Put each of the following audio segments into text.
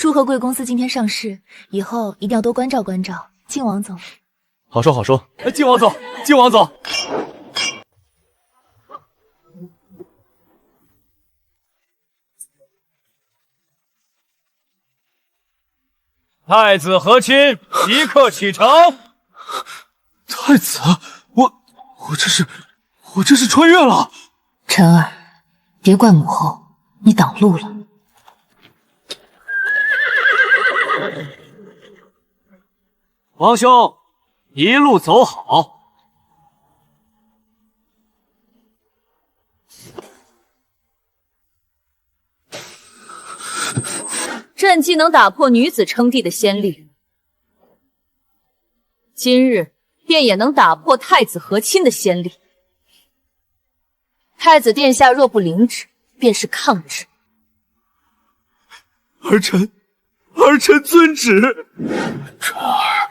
舒和贵公司今天上市，以后一定要多关照关照。靖王总，好说好说。靖王总，靖王总。太子和亲，即刻启程。太子，我这是穿越了。晨儿，别怪母后，你挡路了。王兄，一路走好。朕既能打破女子称帝的先例，今日便也能打破太子和亲的先例。太子殿下若不领旨，便是抗旨。儿臣遵旨。晨儿，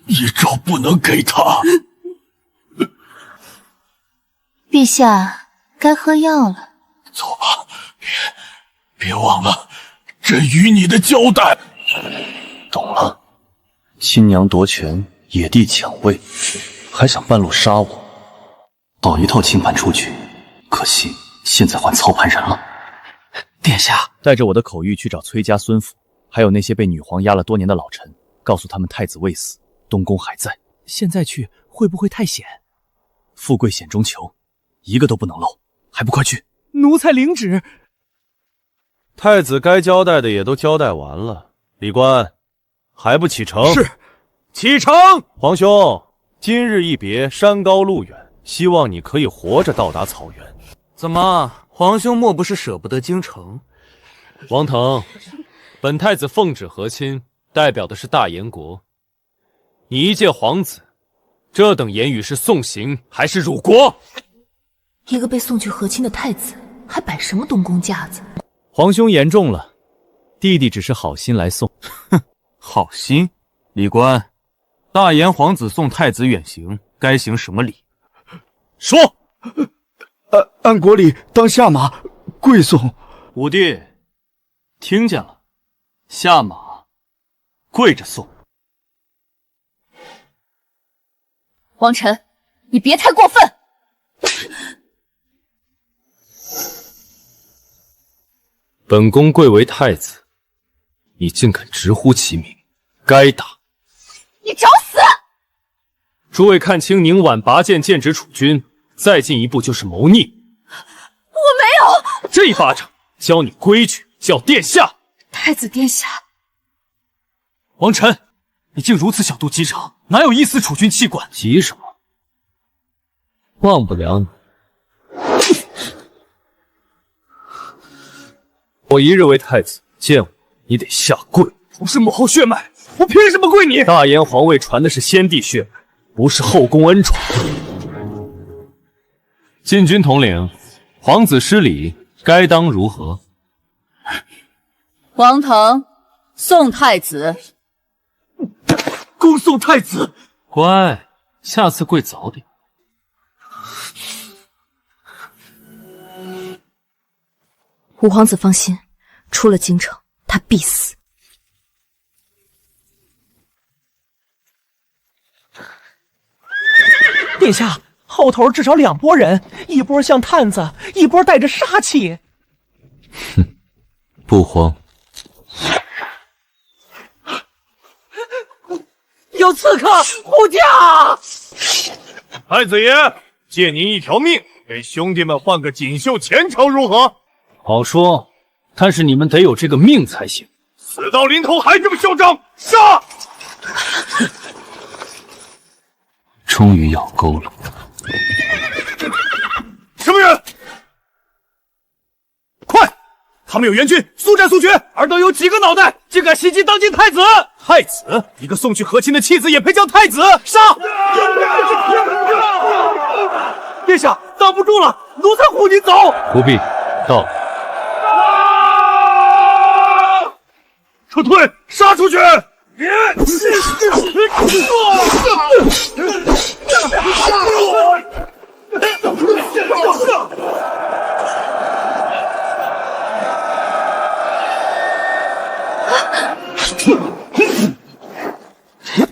一招不能给他。陛下该喝药了。走吧，别忘了朕与你的交代。懂了。亲娘夺权，野地抢位，还想半路杀我，倒一套清盘出去。可惜现在换操盘人了。殿下，带着我的口谕去找崔家孙府，还有那些被女皇压了多年的老臣，告诉他们太子未死，东宫还在。现在去会不会太险？富贵险中求，一个都不能漏，还不快去！奴才领旨。太子该交代的也都交代完了，李官还不启程？是，启程。皇兄，今日一别，山高路远，希望你可以活着到达草原。怎么，皇兄莫不是舍不得京城？王腾，本太子奉旨和亲，代表的是大燕国。你一介皇子，这等言语是送行还是辱国？一个被送去和亲的太子，还摆什么东宫架子？皇兄言重了，弟弟只是好心来送。哼，好心？李官，大燕皇子送太子远行，该行什么礼？说。按国礼，当下马，跪送。五弟，听见了，下马，跪着送。王晨，你别太过分。本宫贵为太子，你竟敢直呼其名，该打！你找死！诸位看清，宁婉拔剑剑指储君，再进一步就是谋逆。我没有！这一巴掌教你规矩，叫殿下。太子殿下，王晨，你竟如此小肚鸡肠，哪有一丝储君气管？急什么？忘不了你。我一日为太子，见我你得下跪。不是母后血脉，我凭什么跪你？大燕皇位传的是先帝血脉，不是后宫恩宠。禁军统领，皇子失礼，该当如何？王腾，送太子。恭送太子。乖，下次跪早点。五皇子放心，出了京城，他必死。殿下，后头至少2拨人，一波像探子，一波带着杀气。哼，不慌。有刺客护驾！太子爷，借您一条命，给兄弟们换个锦绣前程如何？好说，但是你们得有这个命才行。死到临头还这么嚣张，杀！终于咬钩了。什么人？快！他们有援军，速战速决！尔等有几个脑袋，竟敢袭击当今太子？太子，一个送去和亲的妻子也配叫太子？杀！殿下，挡不住了，奴才护你走。不必，到。撤退，杀出去！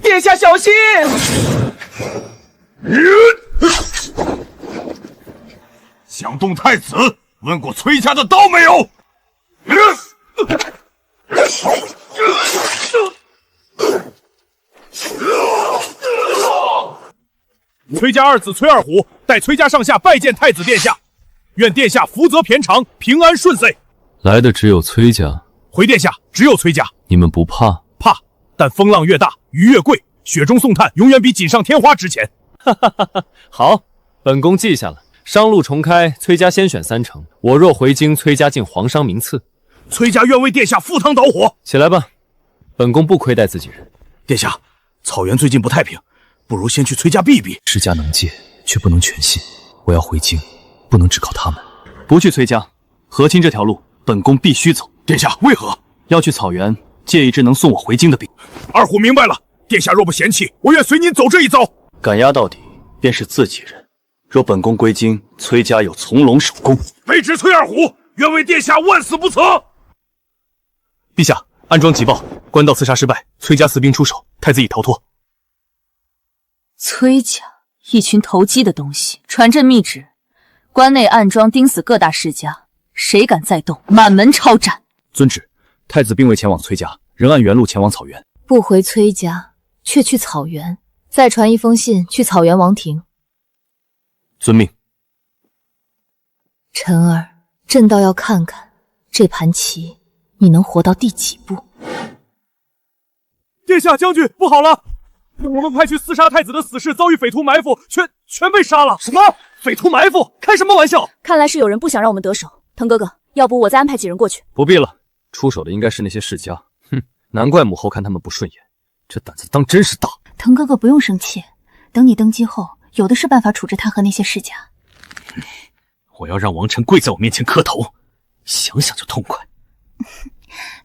殿下小心！想动太子，问过崔家的刀没有？崔家二子崔二虎带崔家上下拜见太子殿下，愿殿下福泽偏长，平安顺遂。来的只有崔家，回殿下，只有崔家。你们不怕？怕，但风浪越大，鱼越贵，雪中送炭永远比锦上添花值钱。哈哈哈哈！好，本宫记下了。商路重开，崔家先选3城。我若回京，崔家进皇商名次。崔家愿为殿下赴汤蹈火。起来吧，本宫不亏待自己人。殿下，草原最近不太平，不如先去崔家避避。世家能借，却不能全信。我要回京，不能只靠他们。不去崔家，和亲这条路，本宫必须走。殿下为何要去草原借一支能送我回京的兵？二虎明白了，殿下若不嫌弃，我愿随您走这一遭。赶鸭到底，便是自己人。若本宫归京，崔家有从龙守宫。卑职崔二虎愿为殿下万死不辞。陛下，暗桩急报，官道刺杀失败，崔家私兵出手，太子已逃脱。崔家一群投机的东西，传朕密旨，关内暗桩盯死各大世家，谁敢再动，满门抄斩。遵旨，太子并未前往崔家，仍按原路前往草原。不回崔家，却去草原，再传一封信去草原王庭。遵命。晨儿，朕倒要看看这盘棋你能活到第几步。殿下，将军，不好了！我们派去厮杀太子的死士遭遇匪徒埋伏，全被杀了。什么？匪徒埋伏？开什么玩笑！看来是有人不想让我们得手。腾哥哥，要不我再安排几人过去？不必了，出手的应该是那些世家。哼，难怪母后看他们不顺眼，这胆子当真是大。腾哥哥不用生气，等你登基后，有的是办法处置他和那些世家。我要让王晨跪在我面前磕头，想想就痛快。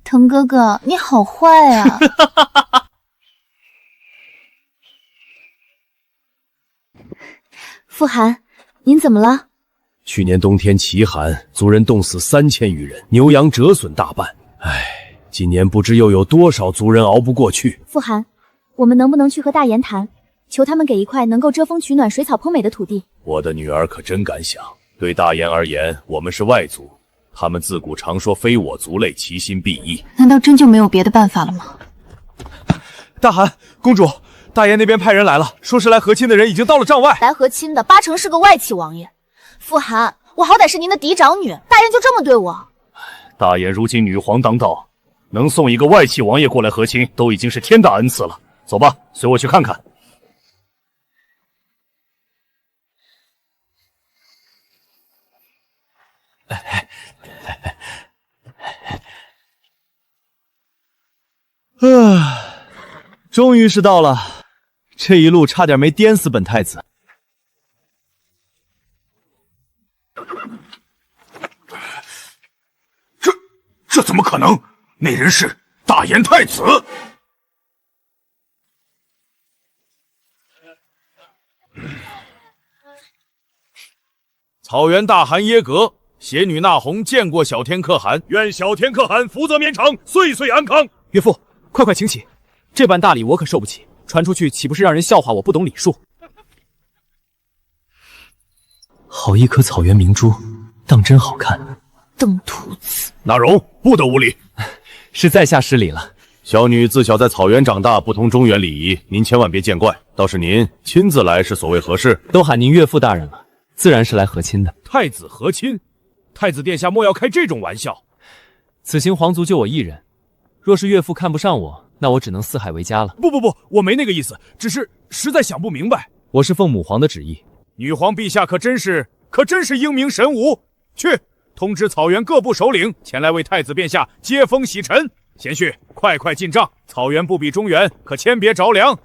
腾哥哥，你好坏啊！傅寒，您怎么了？去年冬天奇寒，族人冻死3000余人，牛羊折损大半。唉，今年不知又有多少族人熬不过去。傅寒，我们能不能去和大言谈，求他们给一块能够遮风取暖、水草丰美的土地？我的女儿可真敢想。对大言而言，我们是外族，他们自古常说非我族类，其心必异。难道真就没有别的办法了吗？大汗，公主，大爷那边派人来了，说是来和亲的人已经到了帐外。来和亲的8成是个外戚王爷。傅寒，我好歹是您的嫡长女，大人就这么对我？大言如今女皇当道，能送一个外戚王爷过来和亲，都已经是天大恩赐了。走吧，随我去看看。终于是到了，这一路差点没颠死本太子。这怎么可能？那人是大言太子。草原大汗耶格，邪女纳红见过小天可汗，愿小天可汗福泽绵长，岁岁安康。岳父，快请起，这般大礼我可受不起，传出去岂不是让人笑话我不懂礼数？好一颗草原明珠，当真好看。邓秃子，纳荣不得无礼，是在下失礼了。小女自小在草原长大，不通中原礼仪，您千万别见怪。倒是您亲自来是所谓何事？都喊您岳父大人了，自然是来和亲的。太子和亲，太子殿下莫要开这种玩笑。此行皇族就我一人，若是岳父看不上我，那我只能四海为家了。不，我没那个意思，只是实在想不明白。我是奉母皇的旨意。女皇陛下可真是英明神武，去通知草原各部首领前来为太子殿下接风洗尘。贤婿，快进帐！草原不比中原，可千别着凉。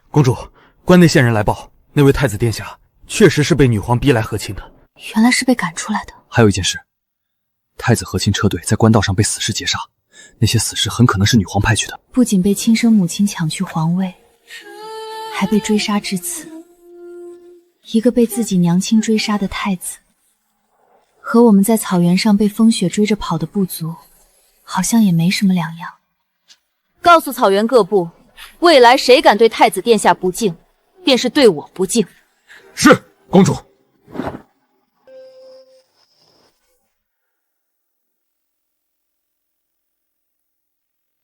公主，关内线人来报，那位太子殿下确实是被女皇逼来和亲的。原来是被赶出来的。还有一件事，太子和亲车队在官道上被死士劫杀，那些死士很可能是女皇派去的。不仅被亲生母亲抢去皇位，还被追杀至此。一个被自己娘亲追杀的太子，和我们在草原上被风雪追着跑的部族，好像也没什么两样。告诉草原各部，未来谁敢对太子殿下不敬，便是对我不敬。是，公主。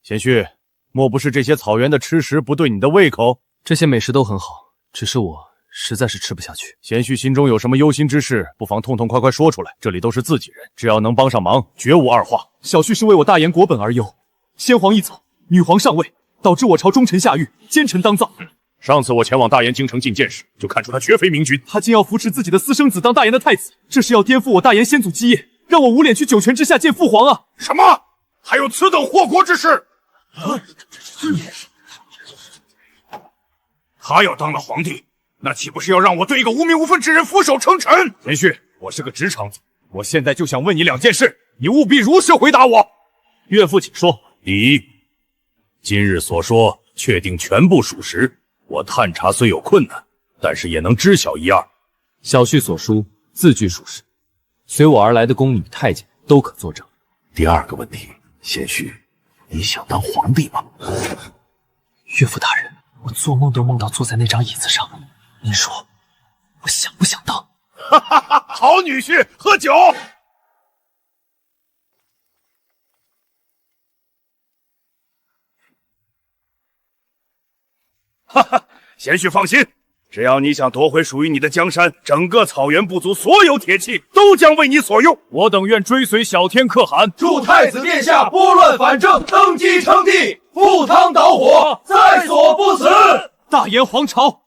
贤婿，莫不是这些草原的吃食不对你的胃口？这些美食都很好，只是我实在是吃不下去。贤婿心中有什么忧心之事，不妨痛痛快快说出来。这里都是自己人，只要能帮上忙，绝无二话。小婿是为我大燕国本而忧，先皇一走，女皇上位，导致我朝忠臣下狱，奸臣当造。上次我前往大燕京城觐见时，就看出他绝非明君。他竟要扶持自己的私生子当大燕的太子，这是要颠覆我大燕先祖基业，让我无脸去九泉之下见父皇啊！什么？还有此等祸国之事？他要当了皇帝，那岂不是要让我对一个无名无分之人俯首称臣？贤婿，我是个直肠子，我现在就想问你2件事，你务必如实回答我。岳父，请说。第一，今日所说确定全部属实，我探查虽有困难，但是也能知晓一二。小婿所书字句属实，随我而来的宫女太监都可作证。第二个问题，贤婿，你想当皇帝吗？岳父大人，我做梦都梦到坐在那张椅子上，您说我想不想当？哈哈哈！好女婿，喝酒。哈哈，贤婿放心，只要你想夺回属于你的江山，整个草原部族所有铁器都将为你所用。我等愿追随小天可汗，祝太子殿下拨乱反正，登基称帝，赴汤蹈火，在所不辞。大燕皇朝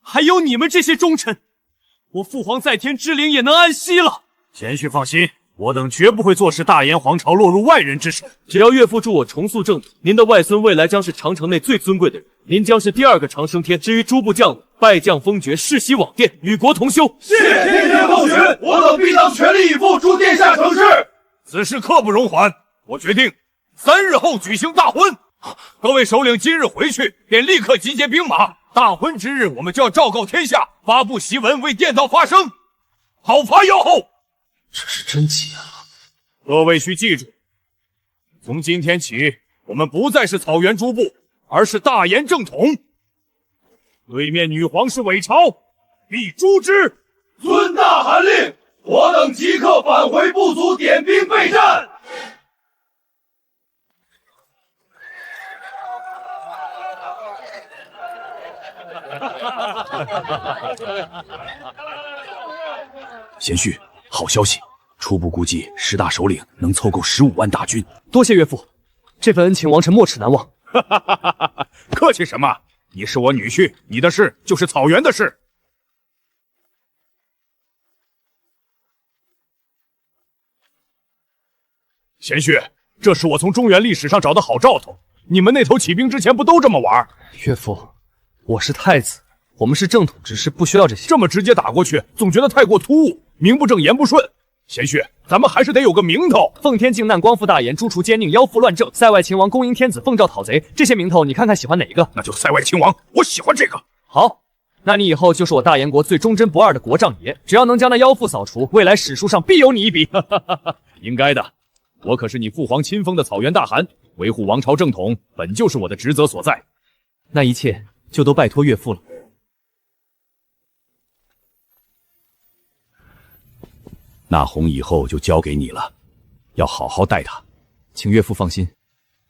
还有你们这些忠臣，我父皇在天之灵也能安息了。贤婿放心，我等绝不会坐视大燕皇朝落入外人之手。只要岳父助我重塑正统，您的外孙未来将是长城内最尊贵的人，您将是第2个长生天。至于诸部将领，拜将封爵，世袭网殿，与国同修。谢天天后许，我等必当全力以赴，助殿下成事。此事刻不容缓，我决定3日后举行大婚。各位首领今日回去，便立刻集结兵马。大婚之日，我们就要昭告天下，发布檄文，为殿道发声，讨伐妖后。这是真急啊！各位需记住，从今天起，我们不再是草原诸部，而是大燕正统。对面女皇是伪朝，必诛之。遵大汗令，我等即刻返回部族，点兵备战。贤婿，好消息！初步估计10大首领能凑够15万大军。多谢岳父，这份恩情王臣没齿难忘。客气什么？你是我女婿，你的事就是草原的事。贤婿，这是我从中原历史上找的好兆头。你们那头起兵之前不都这么玩？岳父，我是太子，我们是正统之士，不需要这些。这么直接打过去，总觉得太过突兀，名不正言不顺。贤婿，咱们还是得有个名头。奉天靖难，光复大燕，诛除奸佞，妖妇乱政，塞外秦王，恭迎天子，奉诏讨贼，这些名头你看看喜欢哪一个？那就塞外秦王，我喜欢这个。好，那你以后就是我大燕国最忠贞不二的国丈爷，只要能将那妖妇扫除，未来史书上必有你一笔。应该的，我可是你父皇亲封的草原大汗，维护王朝正统本就是我的职责所在。那一切就都拜托岳父了。那红以后就交给你了，要好好待他。请岳父放心，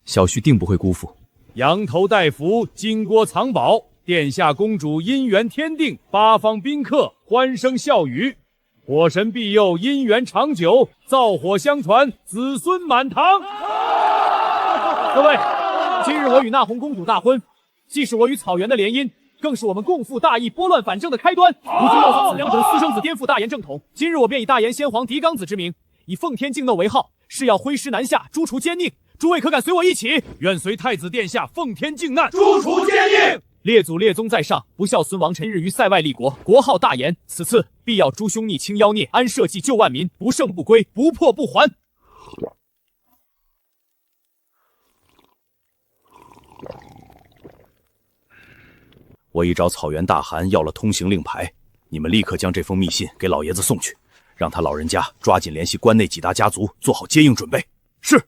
小婿定不会辜负。羊头戴福，金锅藏宝，殿下公主姻缘天定，八方宾客欢声笑语，火神庇佑，姻缘长久，灶火相传，子孙满堂。各位，今日我与那红公主大婚，既是我与草原的联姻，更是我们共赴大义、拨乱反正的开端。如今要此2等私生子颠覆大燕正统，今日我便以大燕先皇嫡纲子之名，以奉天靖谨为号，誓要挥师南下，诛除奸佞。诸位可敢随我一起？愿随太子殿下奉天靖难，诛除奸佞。列祖列宗在上，不孝孙王臣日于塞外立国，国号大燕。此次必要诛凶逆，清妖孽，安社稷，救万民，不胜不归，不破不还。我已找草原大汗要了通行令牌，你们立刻将这封密信给老爷子送去，让他老人家抓紧联系关内几大家族，做好接应准备。是。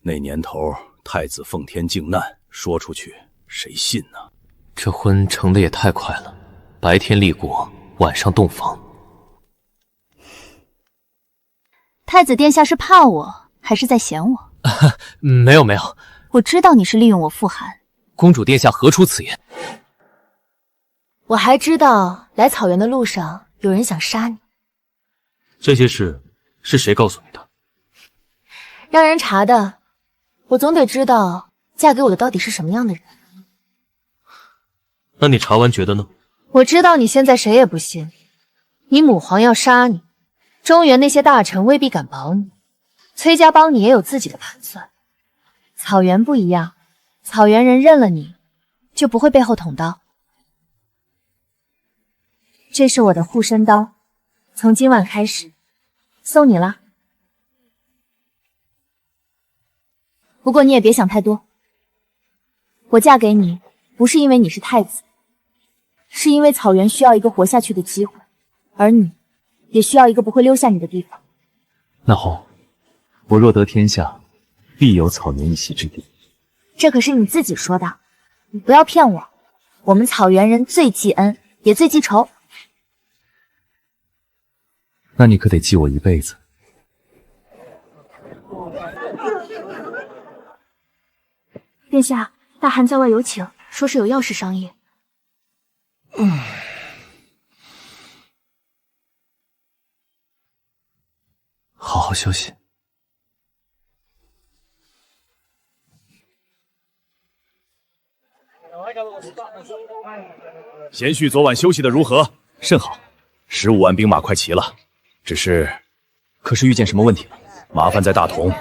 那年头，太子奉天靖难，说出去谁信呢？这婚成的也太快了，白天立国，晚上洞房。太子殿下是怕我，还是在嫌我？没有没有，我知道你是利用我傅寒。公主殿下何出此言？我还知道来草原的路上有人想杀你。这些事是谁告诉你的？让人查的。我总得知道嫁给我的到底是什么样的人。那你查完觉得呢？我知道你现在谁也不信，你母皇要杀你，中原那些大臣未必敢保你，崔家帮你也有自己的盘算。草原不一样，草原人认了你，就不会背后捅刀。这是我的护身刀，从今晚开始送你了。不过你也别想太多，我嫁给你不是因为你是太子，是因为草原需要一个活下去的机会，而你也需要一个不会丢下你的地方。那红，我若得天下，必有草原一席之地。这可是你自己说的，你不要骗我。我们草原人最记恩，也最记仇。那你可得记我一辈子。殿下，大汗在外有请，说是有要事商议。好好休息。贤婿昨晚休息的如何？甚好，15万兵马快齐了。只是，可是遇见什么问题了？麻烦在大同，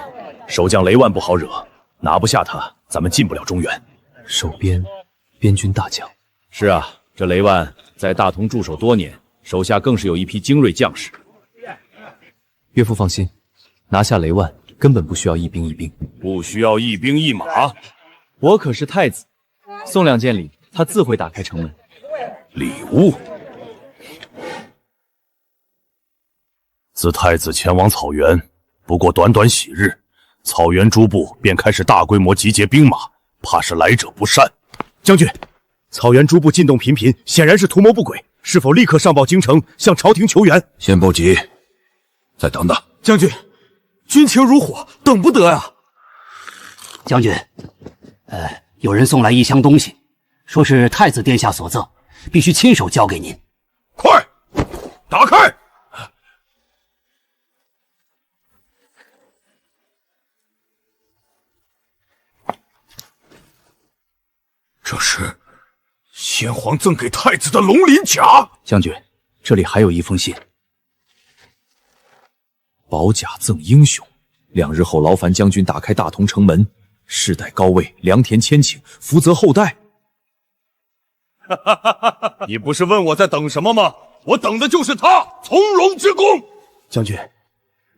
守将雷万不好惹，拿不下他，咱们进不了中原。守边，边军大将。是啊，这雷万在大同驻守多年，手下更是有一批精锐将士。岳父放心，拿下雷万根本不需要一兵一兵，不需要一兵一马。我可是太子，送2件礼，他自会打开城门。礼物？自太子前往草原，不过短短几日，草原诸部便开始大规模集结兵马，怕是来者不善。将军，草原诸部进动频频，显然是图谋不轨，是否立刻上报京城，向朝廷求援？先不急，再等等。将军，军情如火，等不得呀！将军，有人送来一箱东西，说是太子殿下所赠，必须亲手交给您。快，打开！这是先皇赠给太子的龙鳞甲。将军，这里还有一封信。宝甲赠英雄，2日后劳烦将军打开大同城门，世代高位，良田千顷，福泽后代。你不是问我在等什么吗？我等的就是他，从容之功。将军，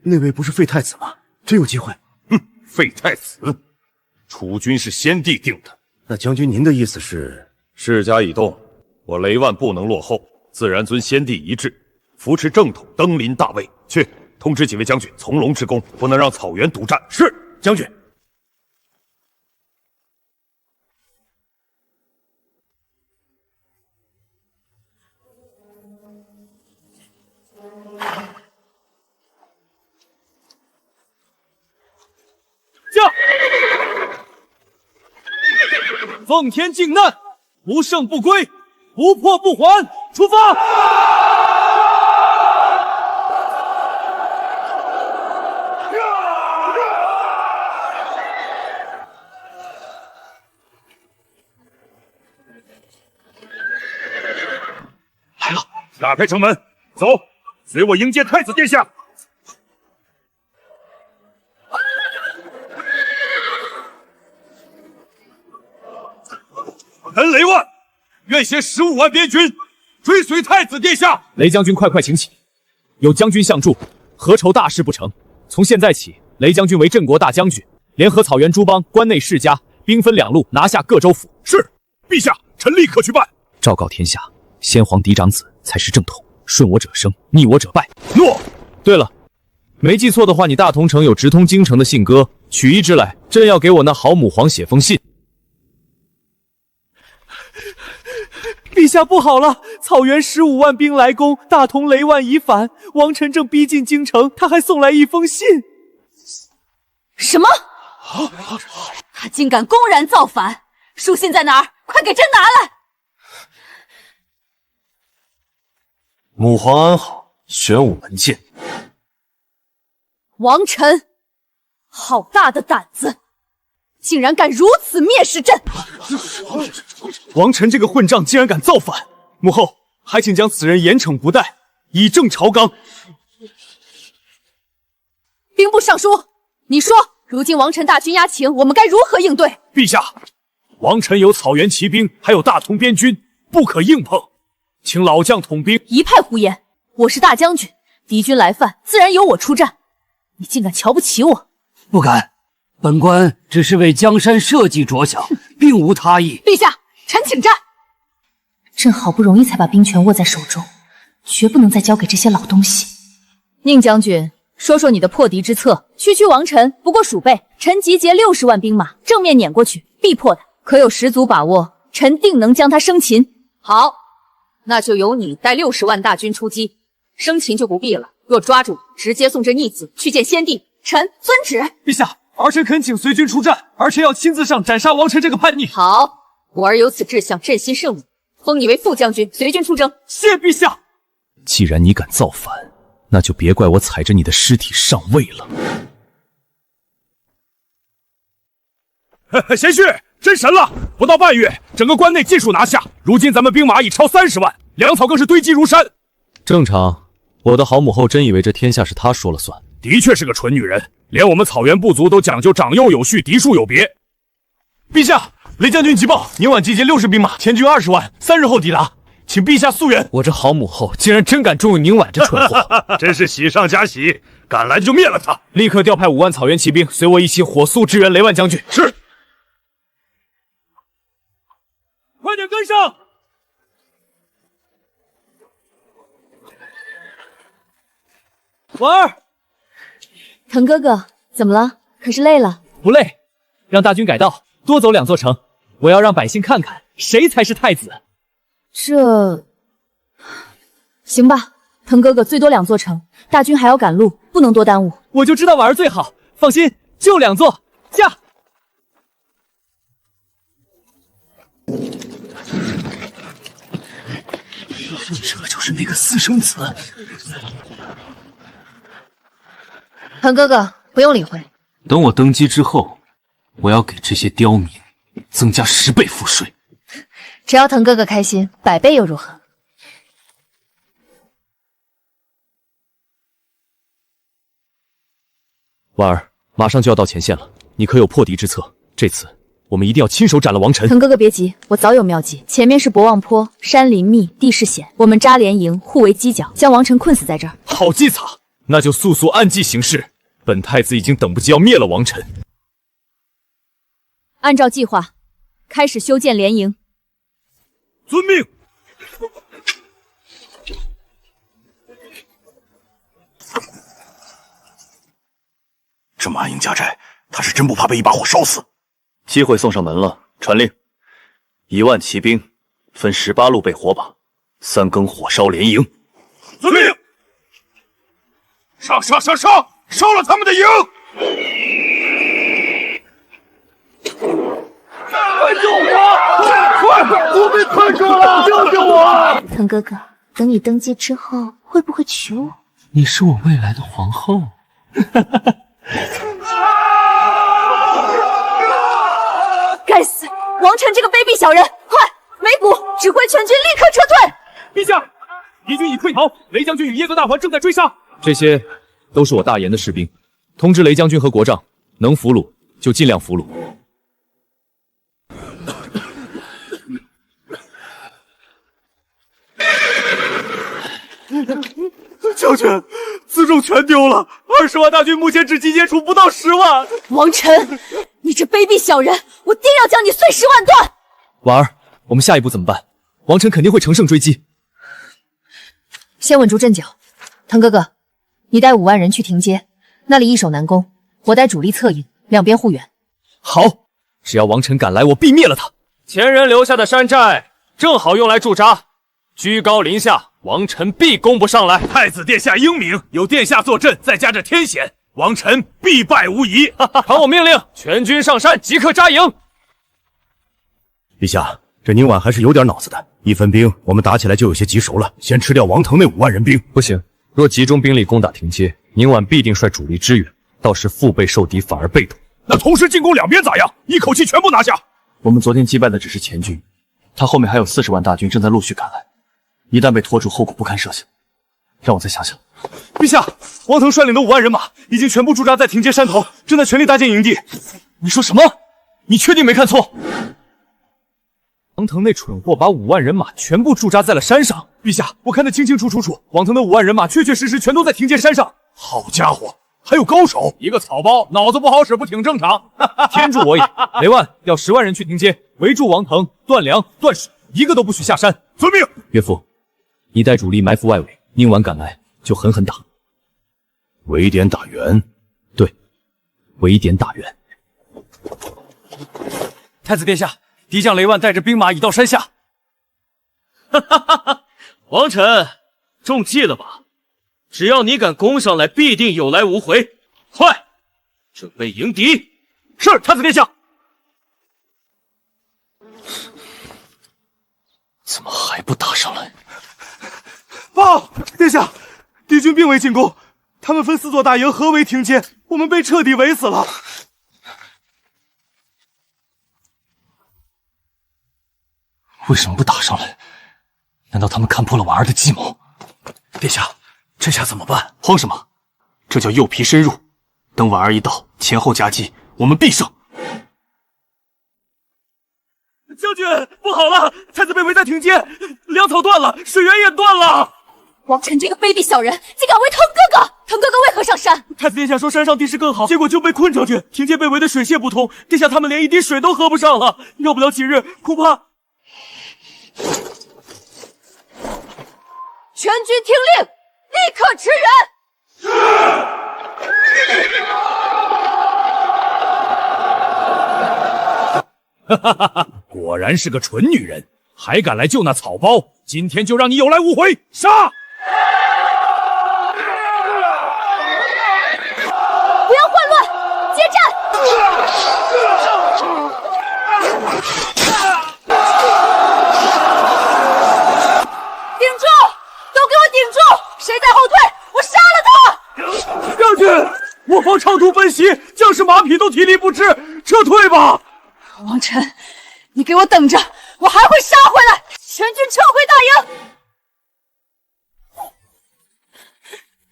那位不是废太子吗？真有机会。哼，废太子，储君是先帝定的。那将军您的意思是？世家已动，我雷万不能落后，自然遵先帝遗志，扶持正统，登临大位。去通知几位将军，从容之功，不能让草原独占。是，将军。驾！奉天靖难，不胜不归，不破不还，出发！来了，打开城门，走，随我迎接太子殿下。臣雷万愿携15万边军追随太子殿下。雷将军快请起，有将军相助，何愁大事不成？从现在起，雷将军为镇国大将军，联合草原诸邦、关内世家，兵分2路，拿下各州府。是，陛下，臣立刻去办。昭告天下，先皇嫡长子才是正统。顺我者生，逆我者败。诺。对了，没记错的话，你大同城有直通京城的信鸽，取一只来，朕要给我那好母皇写封信。陛下不好了，草原15万兵来攻，大同雷万已反，王臣正逼近京城，他还送来一封信。什么？他竟敢公然造反！书信在哪儿？快给朕拿来！母皇安好，玄武门见。王臣，好大的胆子，竟然敢如此蔑视朕！王臣这个混账竟然敢造反，母后还请将此人严惩不贷，以正朝纲。兵部尚书，你说，如今王臣大军压境，我们该如何应对？陛下，王臣有草原骑兵，还有大同边军，不可硬碰，请老将统兵。一派胡言！我是大将军，敌军来犯，自然由我出战。你竟敢瞧不起我！不敢，本官只是为江山社稷着想，并无他意。陛下，臣请战。朕好不容易才把兵权握在手中，绝不能再交给这些老东西。宁将军，说说你的破敌之策。区区王臣不过鼠辈，臣集结60万兵马，正面撵过去，必破他。可有十足把握？臣定能将他生擒。好，那就由你带60万大军出击，生擒就不必了。若抓住，直接送这逆子去见先帝。臣遵旨。陛下，儿臣恳请随军出战，儿臣要亲自上斩杀王臣这个叛逆。好，我儿有此志向，朕心甚慰，封你为副将军，随军出征。谢陛下。既然你敢造反，那就别怪我踩着你的尸体上位了。贤婿，真神了！不到半月，整个关内尽数拿下。如今咱们兵马已超30万，粮草更是堆积如山。正常。我的好母后真以为这天下是她说了算？的确是个蠢女人，连我们草原部族都讲究长幼有序，嫡庶有别。陛下，雷将军急报，明晚集结60兵马，前军20万，3日后抵达，请陛下速援。我这好母后竟然真敢重用宁婉这蠢货，真是喜上加喜，赶来就灭了他！立刻调派5万草原骑兵，随我一起火速支援雷万将军。是。快点跟上！婉儿，腾哥哥，怎么了？可是累了？不累，让大军改道，多走2座城。我要让百姓看看谁才是太子。这行吧，腾哥哥最多2座城，大军还要赶路，不能多耽误。我就知道婉儿最好，放心，就2座，驾！这就是那个私生子。腾哥哥，不用理会。等我登基之后，我要给这些刁民增加10倍赋税。只要腾哥哥开心，100倍又如何？婉儿，马上就要到前线了，你可有破敌之策？这次我们一定要亲手斩了王臣。腾哥哥别急，我早有妙计。前面是博望坡，山林密，地势险，我们扎连营，互为犄角，将王臣困死在这儿。好计策，那就速速按计行事。本太子已经等不及要灭了王臣。按照计划，开始修建联营。遵命。这么安营扎寨，他是真不怕被一把火烧死？机会送上门了，传令，1万骑兵分18路备火把，3更火烧连营。遵命。上！烧了他们的营！快救我！快！我被困住了！救救我！腾哥哥，等你登基之后，会不会娶我？你是我未来的皇后。该死！王臣这个卑鄙小人！快，梅谷指挥全军立刻撤退！陛下，敌军已退逃，雷将军与耶格大环正在追杀。这些都是我大言的士兵，通知雷将军和国丈，能俘虏就尽量俘虏。将军，辎重全丢了，20万大军目前只集结出不到10万。王臣，你这卑鄙小人，我定要将你碎尸万段！婉儿，我们下一步怎么办？王臣肯定会乘胜追击。先稳住阵脚。腾哥哥，你带5万人去停街，那里易守难攻，我带主力策应，两边护援。好，只要王晨敢来，我必灭了他。前人留下的山寨正好用来驻扎，居高临下，王晨必攻不上来。太子殿下英明，有殿下坐镇，再加这天险，王晨必败无疑。传我命令，全军上山，即刻扎营。陛下，这宁婉还是有点脑子的。1分兵，我们打起来就有些棘手了。先吃掉王腾那5万人兵。不行，若集中兵力攻打停街，宁婉必定率主力支援，到时腹背受敌，反而被动。那同时进攻两边咋样？一口气全部拿下？我们昨天击败的只是前军，他后面还有40万大军正在陆续赶来，一旦被拖住，后果不堪设想。让我再想想。陛下，王腾率领的5万人马已经全部驻扎在停街山头，正在全力搭建营地。你说什么？你确定没看错？王腾那蠢货把5万人马全部驻扎在了山上。陛下，我看得清清楚楚，王腾的5万人马确确实实全都在停街山上。好家伙，还有高手！一个草包，脑子不好使不挺正常？天助我也！雷万调10万人去停街，围住王腾，断粮断水，一个都不许下山。遵命。岳父，你带主力埋伏外围，宁婉赶来就狠狠打。围点打援。对，围点打援。太子殿下，敌将雷万带着兵马已到山下。王晨，中计了吧？只要你敢攻上来，必定有来无回。快，准备迎敌。是，太子殿下。怎么还不打上来？报，殿下，敌军并未进攻，他们分4座大营合围停街，我们被彻底围死了。为什么不打上来？难道他们看破了婉儿的计谋？殿下，这下怎么办？慌什么？这叫诱皮深入。等婉儿一到，前后夹击，我们必胜。将军，不好了！太子被围在停街，粮草断了，水源也断了。王晨这个卑鄙小人，竟敢围腾哥哥！腾哥哥为何上山？太子殿下说山上地势更好，结果就被困上去，停街被围得水泄不通。殿下他们连一滴水都喝不上了，要不了几日，恐怕……全军听令，立刻驰援！哈哈哈哈！果然是个蠢女人，还敢来救那草包！今天就让你有来无回！杀！不要混乱，接战！顶住！都给我顶住！谁在后退，我杀了他！将军，我方长途奔袭，将士马匹都体力不支，撤退吧！王晨，你给我等着，我还会杀回来！全军撤回大营。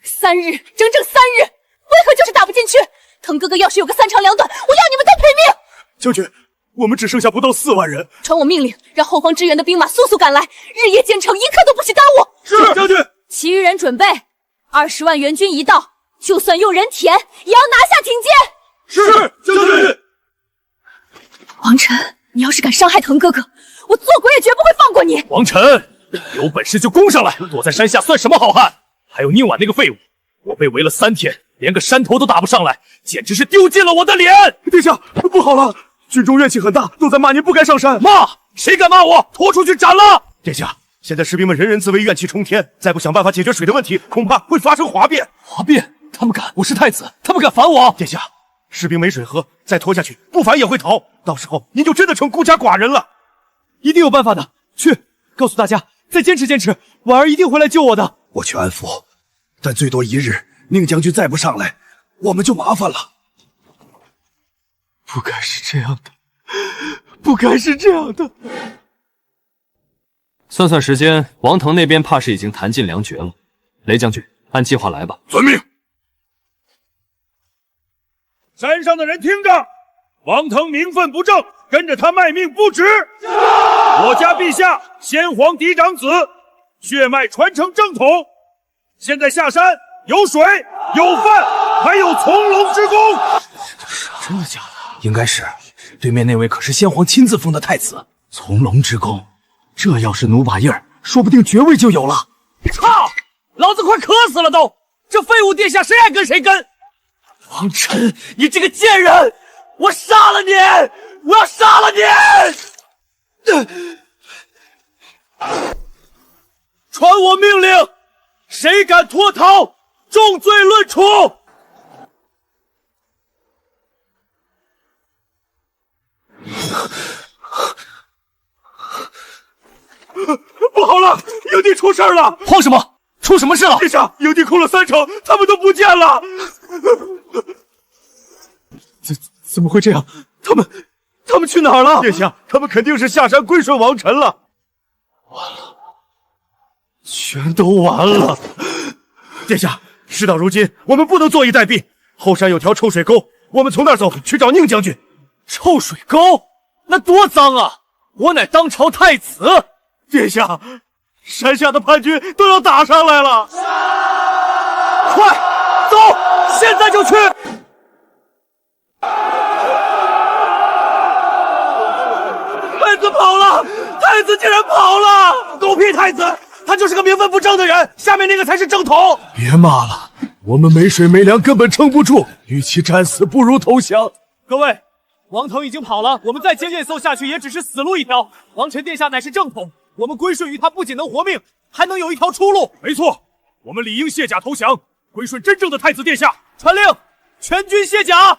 3日，整整3日，为何就是打不进去？腾哥哥要是有个3长2短，我要你们都赔命！将军，我们只剩下不到4万人。传我命令，让后方支援的兵马速速赶来，日夜兼程，一刻都不许耽误。是，将军。其余人准备，20万援军一到，就算用人舔，也要拿下停街。是，将军。王晨，你要是敢伤害腾哥哥，我做鬼也绝不会放过你。王晨，有本事就攻上来，躲在山下算什么好汉？还有宁婉那个废物，我被围了3天，连个山头都打不上来，简直是丢尽了我的脸！殿下，不好了，军中怨气很大，都在骂您不该上山。骂？谁敢骂我？拖出去斩了！殿下，现在士兵们人人自危，怨气冲天，再不想办法解决水的问题，恐怕会发生哗变。哗变？他们敢？我是太子，他们敢反我？殿下，士兵没水喝，再拖下去，不反也会逃，到时候您就真的成孤家寡人了。一定有办法的，去告诉大家，再坚持坚持，婉儿一定会来救我的。我去安抚，但最多1日，宁将军再不上来，我们就麻烦了。不该是这样的，不该是这样的。算算时间，王腾那边怕是已经弹尽粮绝了。雷将军，按计划来吧。遵命。山上的人听着，王腾名分不正，跟着他卖命不值。我家陛下先皇嫡长子，血脉传承正统。现在下山有水有饭，还有从龙之功。真的假的？应该是，对面那位可是先皇亲自封的太子，从龙之功。这要是努把印儿，说不定爵位就有了。操！老子快渴死了都！这废物殿下谁爱跟谁跟！王晨，你这个贱人，我杀了你！我要杀了你！传我命令，谁敢脱逃，重罪论处！不好了，营地出事了！慌什么？出什么事了？殿下，营地空了3成，他们都不见了！怎么会这样？他们去哪儿了？殿下，他们肯定是下山归顺王臣了。完了，全都完了！殿下，事到如今，我们不能坐以待毙。后山有条臭水沟，我们从那儿走去找宁将军。臭水沟？那多脏啊！我乃当朝太子。殿下，山下的叛军都要打上来了！快走，现在就去！太子跑了！太子竟然跑了！狗屁太子，他就是个名分不正的人，下面那个才是正统。别骂了，我们没水没粮，根本撑不住，与其战死，不如投降。各位，王腾已经跑了，我们再接这艘下去也只是死路一条。王臣殿下乃是正统，我们归顺于他，不仅能活命，还能有一条出路。没错，我们理应卸甲投降，归顺真正的太子殿下。传令，全军卸甲！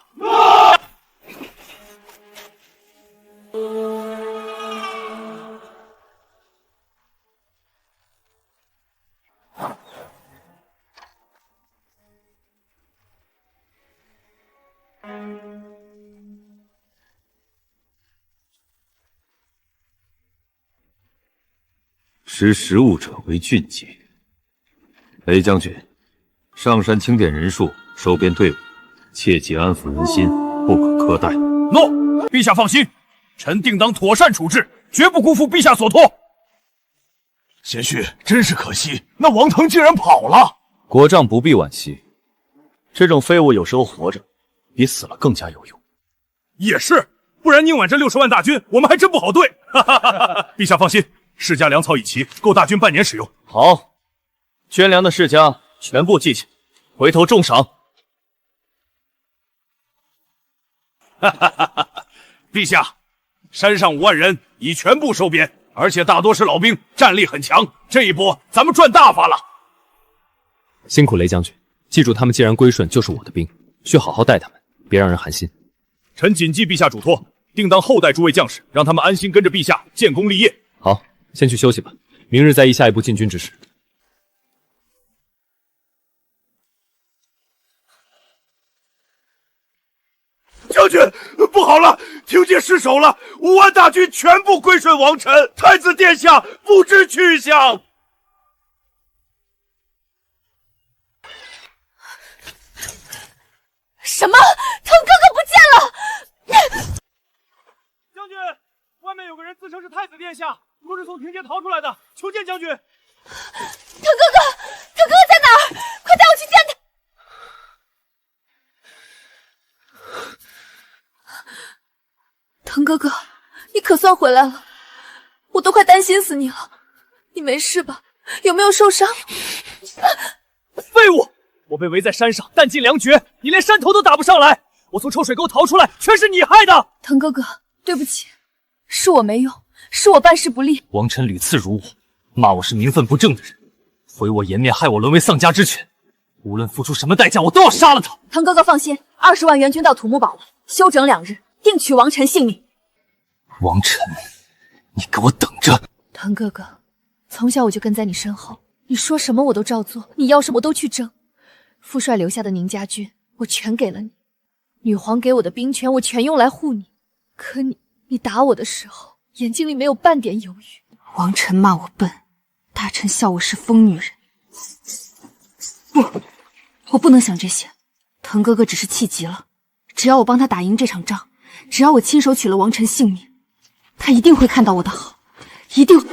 识时务者为俊杰。雷将军，上山清点人数，收编队伍，切忌安抚人心，不可苛待。诺，陛下放心，臣定当妥善处置，绝不辜负陛下所托。贤婿，真是可惜，那王腾竟然跑了。国丈不必惋惜，这种废物有时候活着比死了更加有用。也是，不然宁婉这60万大军，我们还真不好对。陛下放心。世家粮草已齐，够大军半年使用。好，捐粮的世家全部记起，回头重赏。陛下，山上5万人已全部收编，而且大多是老兵，战力很强。这一波咱们赚大发了。辛苦雷将军，记住他们既然归顺，就是我的兵，需好好待他们，别让人寒心。臣谨记陛下嘱托，定当厚待诸位将士，让他们安心跟着陛下建功立业。好。先去休息吧，明日再议下一步进军之事。将军，不好了，听见失守了，5万大军全部归顺王臣，太子殿下不知去向。什么？腾哥哥不见了！将军，外面有个人自称是太子殿下。说是从庭前逃出来的，求见将军。腾哥哥在哪儿？快带我去见他！腾哥哥，你可算回来了，我都快担心死你了。你没事吧？有没有受伤？废物！我被围在山上，弹尽粮绝，你连山头都打不上来。我从臭水沟逃出来，全是你害的。腾哥哥，对不起，是我没用。是我办事不力。王臣屡次辱我，骂我是名分不正的人，毁我颜面，害我沦为丧家之犬。无论付出什么代价，我都要杀了他。腾哥哥放心，20万援军到土木堡了，休整2日，定取王臣性命。王臣，你给我等着！腾哥哥，从小我就跟在你身后，你说什么我都照做，你要什么我都去争。父帅留下的宁家军，我全给了你；女皇给我的兵权，我全用来护你。可你打我的时候，眼睛里没有半点犹豫。王臣骂我笨，大臣笑我是疯女人。不，我不能想这些。腾哥哥只是气急了，只要我帮他打赢这场仗，只要我亲手取了王臣性命，他一定会看到我的好，一定。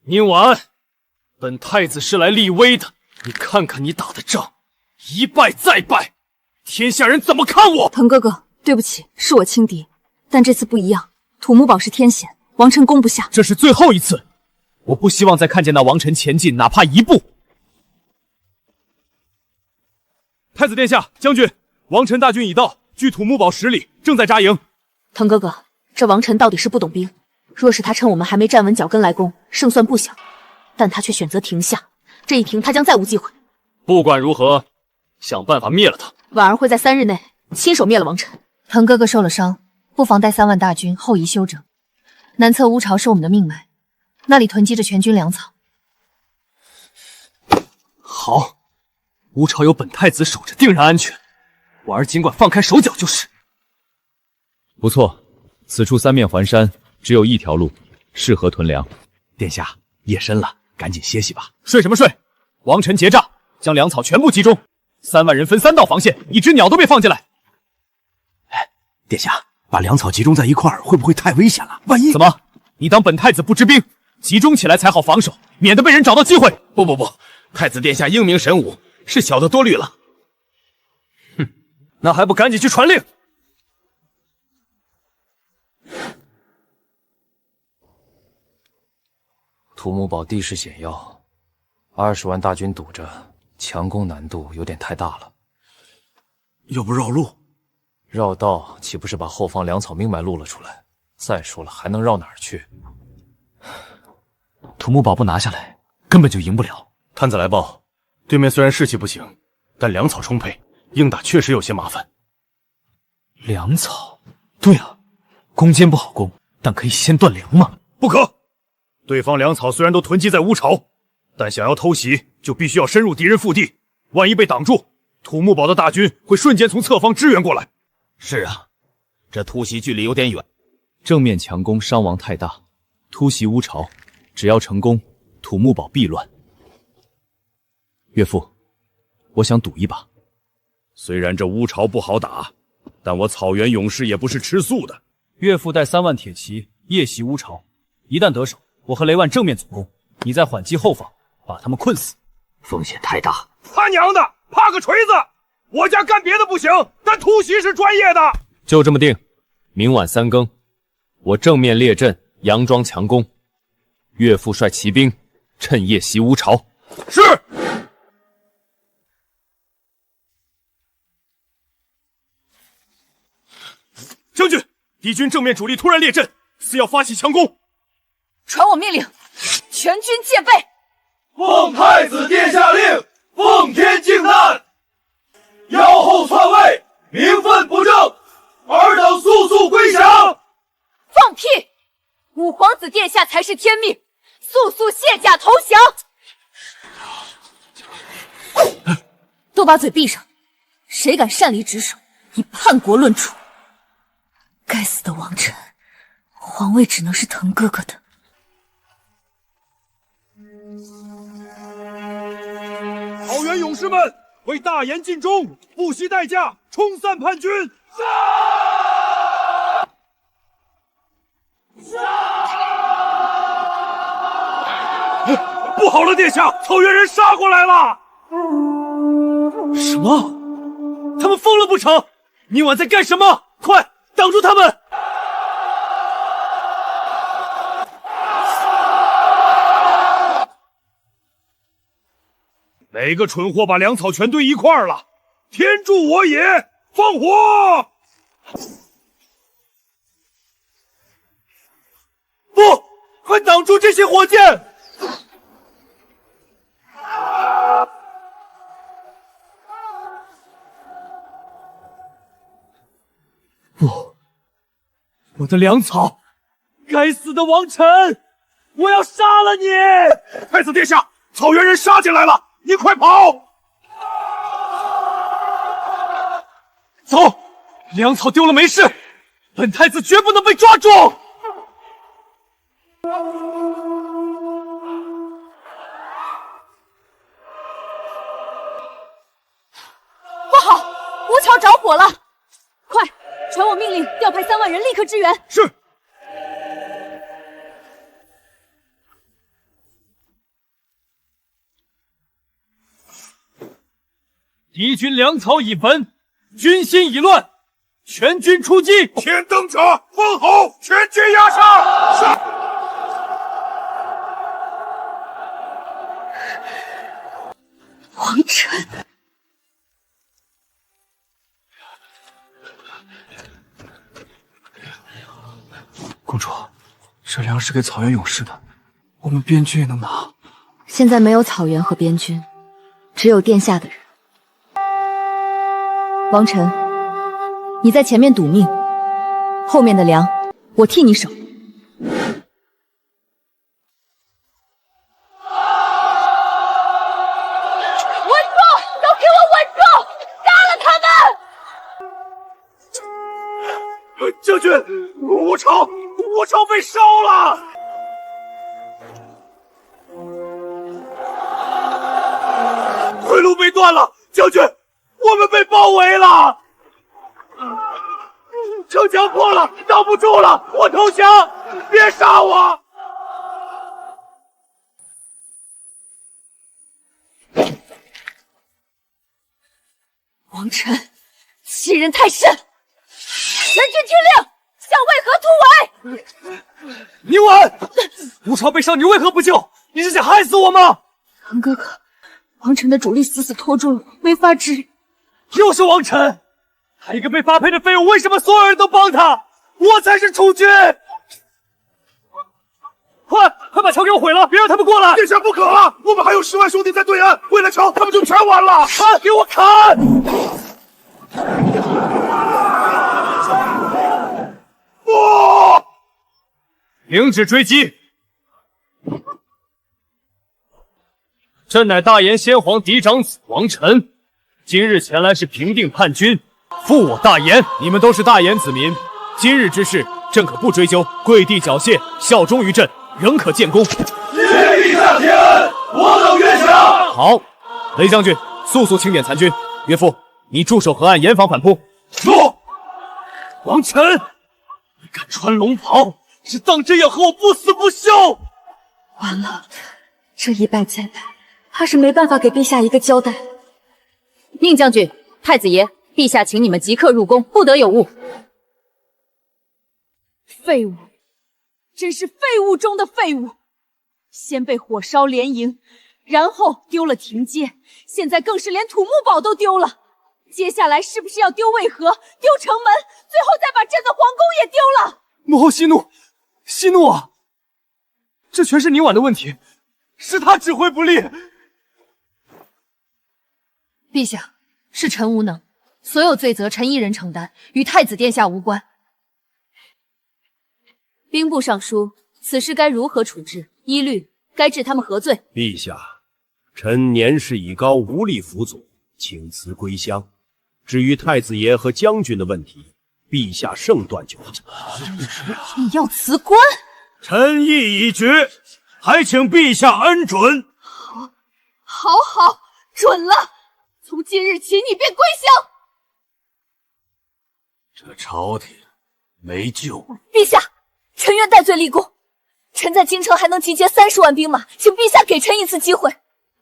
宁婉，本太子是来立威的，你看看你打的仗，一败再败。天下人怎么看我？腾哥哥，对不起，是我轻敌，但这次不一样。土木堡是天险，王臣攻不下。这是最后一次，我不希望再看见那王臣前进哪怕一步。太子殿下，将军，王臣大军已到，距土木堡10里，正在扎营。腾哥哥，这王臣到底是不懂兵，若是他趁我们还没站稳脚跟来攻，胜算不小。但他却选择停下，这一停，他将再无机会。不管如何，想办法灭了他。婉儿会在3日内亲手灭了王臣。腾哥哥受了伤，不妨带3万大军后移休整。南侧乌巢是我们的命脉，那里囤积着全军粮草。好，乌巢有本太子守着，定然安全。婉儿尽管放开手脚就是。不错，此处3面环山，只有一条路，适合屯粮。殿下，夜深了，赶紧歇息吧。睡什么睡？王臣结诈，将粮草全部集中，3万人分3道防线，一只鸟都别放进来。殿下，把粮草集中在一块儿，会不会太危险了？万一……怎么？你当本太子不知兵？集中起来才好防守，免得被人找到机会。不，太子殿下英明神武，是小的多虑了。哼，那还不赶紧去传令！土木堡地势险要，20万大军堵着，强攻难度有点太大了。要不绕路？绕道岂不是把后方粮草命脉露了出来？再说了，还能绕哪儿去？土木堡不拿下来，根本就赢不了。探子来报，对面虽然士气不行，但粮草充沛，硬打确实有些麻烦。粮草？对啊，攻坚不好攻，但可以先断粮嘛。不可！对方粮草虽然都囤积在乌巢，但想要偷袭，就必须要深入敌人腹地。万一被挡住，土木堡的大军会瞬间从侧方支援过来。是啊，这突袭距离有点远，正面强攻伤亡太大，突袭乌巢，只要成功，土木堡必乱。岳父，我想赌一把。虽然这乌巢不好打，但我草原勇士也不是吃素的。岳父带3万铁骑夜袭乌巢，一旦得手，我和雷万正面总攻，你再缓击后方，把他们困死。风险太大。他娘的，怕个锤子！我家干别的不行，但突袭是专业的。就这么定，明晚3更，我正面列阵，佯装强攻。岳父率骑兵趁夜袭乌巢。是。将军，敌军正面主力突然列阵，似要发起强攻。传我命令，全军戒备。奉太子殿下令，奉天靖难。腰后篡位，名分不正，尔等速速归降！放屁！五皇子殿下才是天命，速速卸甲投降！都把嘴闭上！谁敢擅离职守，以叛国论处！该死的王臣，皇位只能是腾哥哥的。草原勇士们，为大言尽忠，不惜代价冲散叛军！不好了，殿下，草原人杀过来了！什么？他们疯了不成？你晚在干什么？快挡住他们！哪个蠢货把粮草全堆一块儿了？天助我也！放火！不，快挡住这些火箭！不，我的粮草！该死的王臣！我要杀了你！太子殿下，草原人杀进来了！你快跑！走，粮草丢了没事，本太子绝不能被抓住！不好，乌巢着火了！快，传我命令，调派3万人立刻支援。是。敌军粮草已焚，军心已乱，全军出击！天灯者，封侯，全军压上！是。王晨，公主，这粮是给草原勇士的，我们边军也能拿。现在没有草原和边军，只有殿下的人。王晨，你在前面赌命，后面的粮我替你守。稳住！都给我稳住！杀了他们！将军，吴朝被烧了！退路被断了，将军，我们被包围了！城墙破了，挡不住了，我投降！别杀我！王晨，欺人太甚！全军听令，向渭河突围！宁婉，吴超被伤，你为何不救？你是想害死我吗？唐哥哥，王晨的主力死拖住了，没法治愈。又是王晨，他一个被发配的废物，为什么所有人都帮他？我才是储君！快把桥给我毁了，别让他们过来！殿下不可啊！我们还有10万兄弟在对岸，为了桥，他们就全完了！砍！给我砍！不！停止追击！朕乃大言先皇嫡长子王晨，今日前来是平定叛军，负我大言。你们都是大言子民，今日之事，朕可不追究，跪地缴谢，效忠于朕，仍可建功。谢陛下天恩，我等愿降。好，雷将军，速速清点残军。岳父，你驻守河岸，严防反扑。诺。王晨，你敢穿龙袍，是当真要和我不死不休！完了，这一败再败，怕是没办法给陛下一个交代。宁将军，太子爷，陛下请你们即刻入宫，不得有误。废物，真是废物中的废物！先被火烧连营，然后丢了庭阶，现在更是连土木堡都丢了。接下来是不是要丢渭河、丢城门，最后再把朕的皇宫也丢了？母后息怒，息怒啊！这全是宁婉的问题，是他指挥不力。陛下，是臣无能，所有罪责臣一人承担，与太子殿下无关。兵部尚书，此事该如何处置？依律该治他们何罪？陛下，臣年事已高，无力辅佐，请辞归乡。至于太子爷和将军的问题，陛下圣断就好。你要辞官？臣意已决，还请陛下恩准。好，准了。从今日起，你便归乡。这朝廷没救了。陛下，臣愿戴罪立功。臣在京城还能集结30万兵马，请陛下给臣一次机会。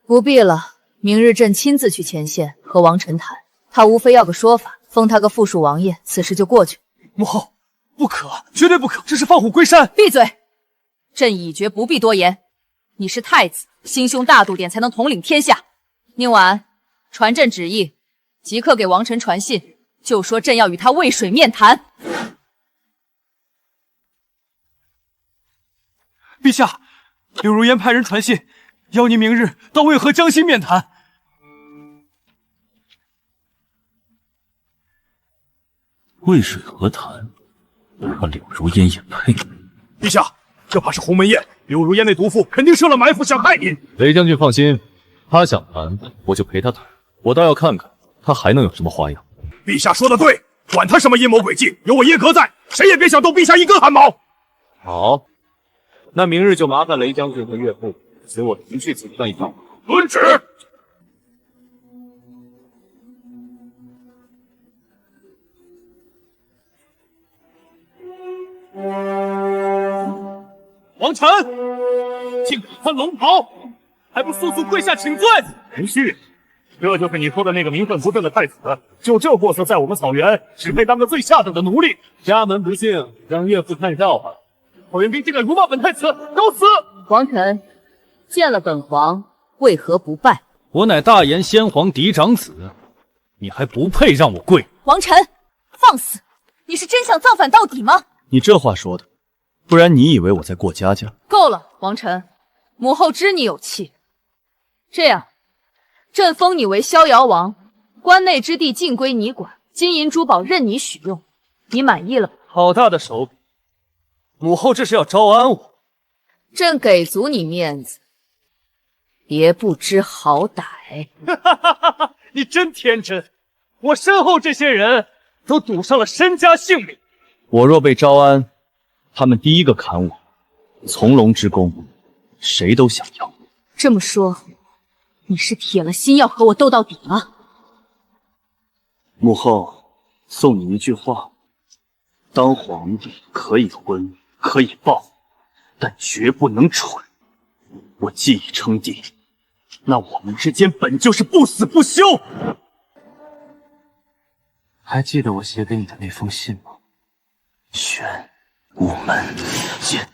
不必了，明日朕亲自去前线和王晨谈，他无非要个说法，封他个附属王爷，此事就过去。母后，不可，绝对不可，这是放虎归山。闭嘴！朕已决，不必多言。你是太子，心胸大度点才能统领天下。宁婉，传朕旨意，即刻给王晨传信，就说朕要与他渭水面谈。陛下，柳如烟派人传信，邀您明日到渭河江心面谈。渭水河谈，和柳如烟也配？陛下，这怕是鸿门宴，柳如烟那毒妇肯定设了埋伏，想害您。雷将军放心，他想谈，我就陪他谈。我倒要看看他还能有什么花样。陛下说的对，管他什么阴谋诡计，有我耶格在，谁也别想动陛下一根汗毛。好，那明日就麻烦雷将军和岳父随我同去此番一趟。遵旨。王晨，竟敢穿龙袍，还不速速跪下请罪！陈旭，这就是你说的那个名分不正的太子，就这货色，在我们草原只配当个最下等的奴隶。家门不幸，让岳父看笑话。草原兵竟敢辱骂本太子，找死！王晨，见了本皇，为何不拜？我乃大炎先皇嫡长子，你还不配让我跪？王晨，放肆！你是真想造反到底吗？你这话说的，不然你以为我在过家家？够了，王晨，母后知你有气。这样，朕封你为逍遥王，关内之地尽归你管，金银珠宝任你许用，你满意了吧？好大的手笔！母后这是要招安我？朕给足你面子，别不知好歹。你真天真！我身后这些人都赌上了身家性命。我若被招安，他们第一个砍我。从龙之功，谁都想要。这么说，你是铁了心要和我斗到底了？母后，送你一句话：当皇帝可以昏，可以暴，但绝不能蠢。我既已称帝，那我们之间本就是不死不休。还记得我写给你的那封信吗？玄武门见。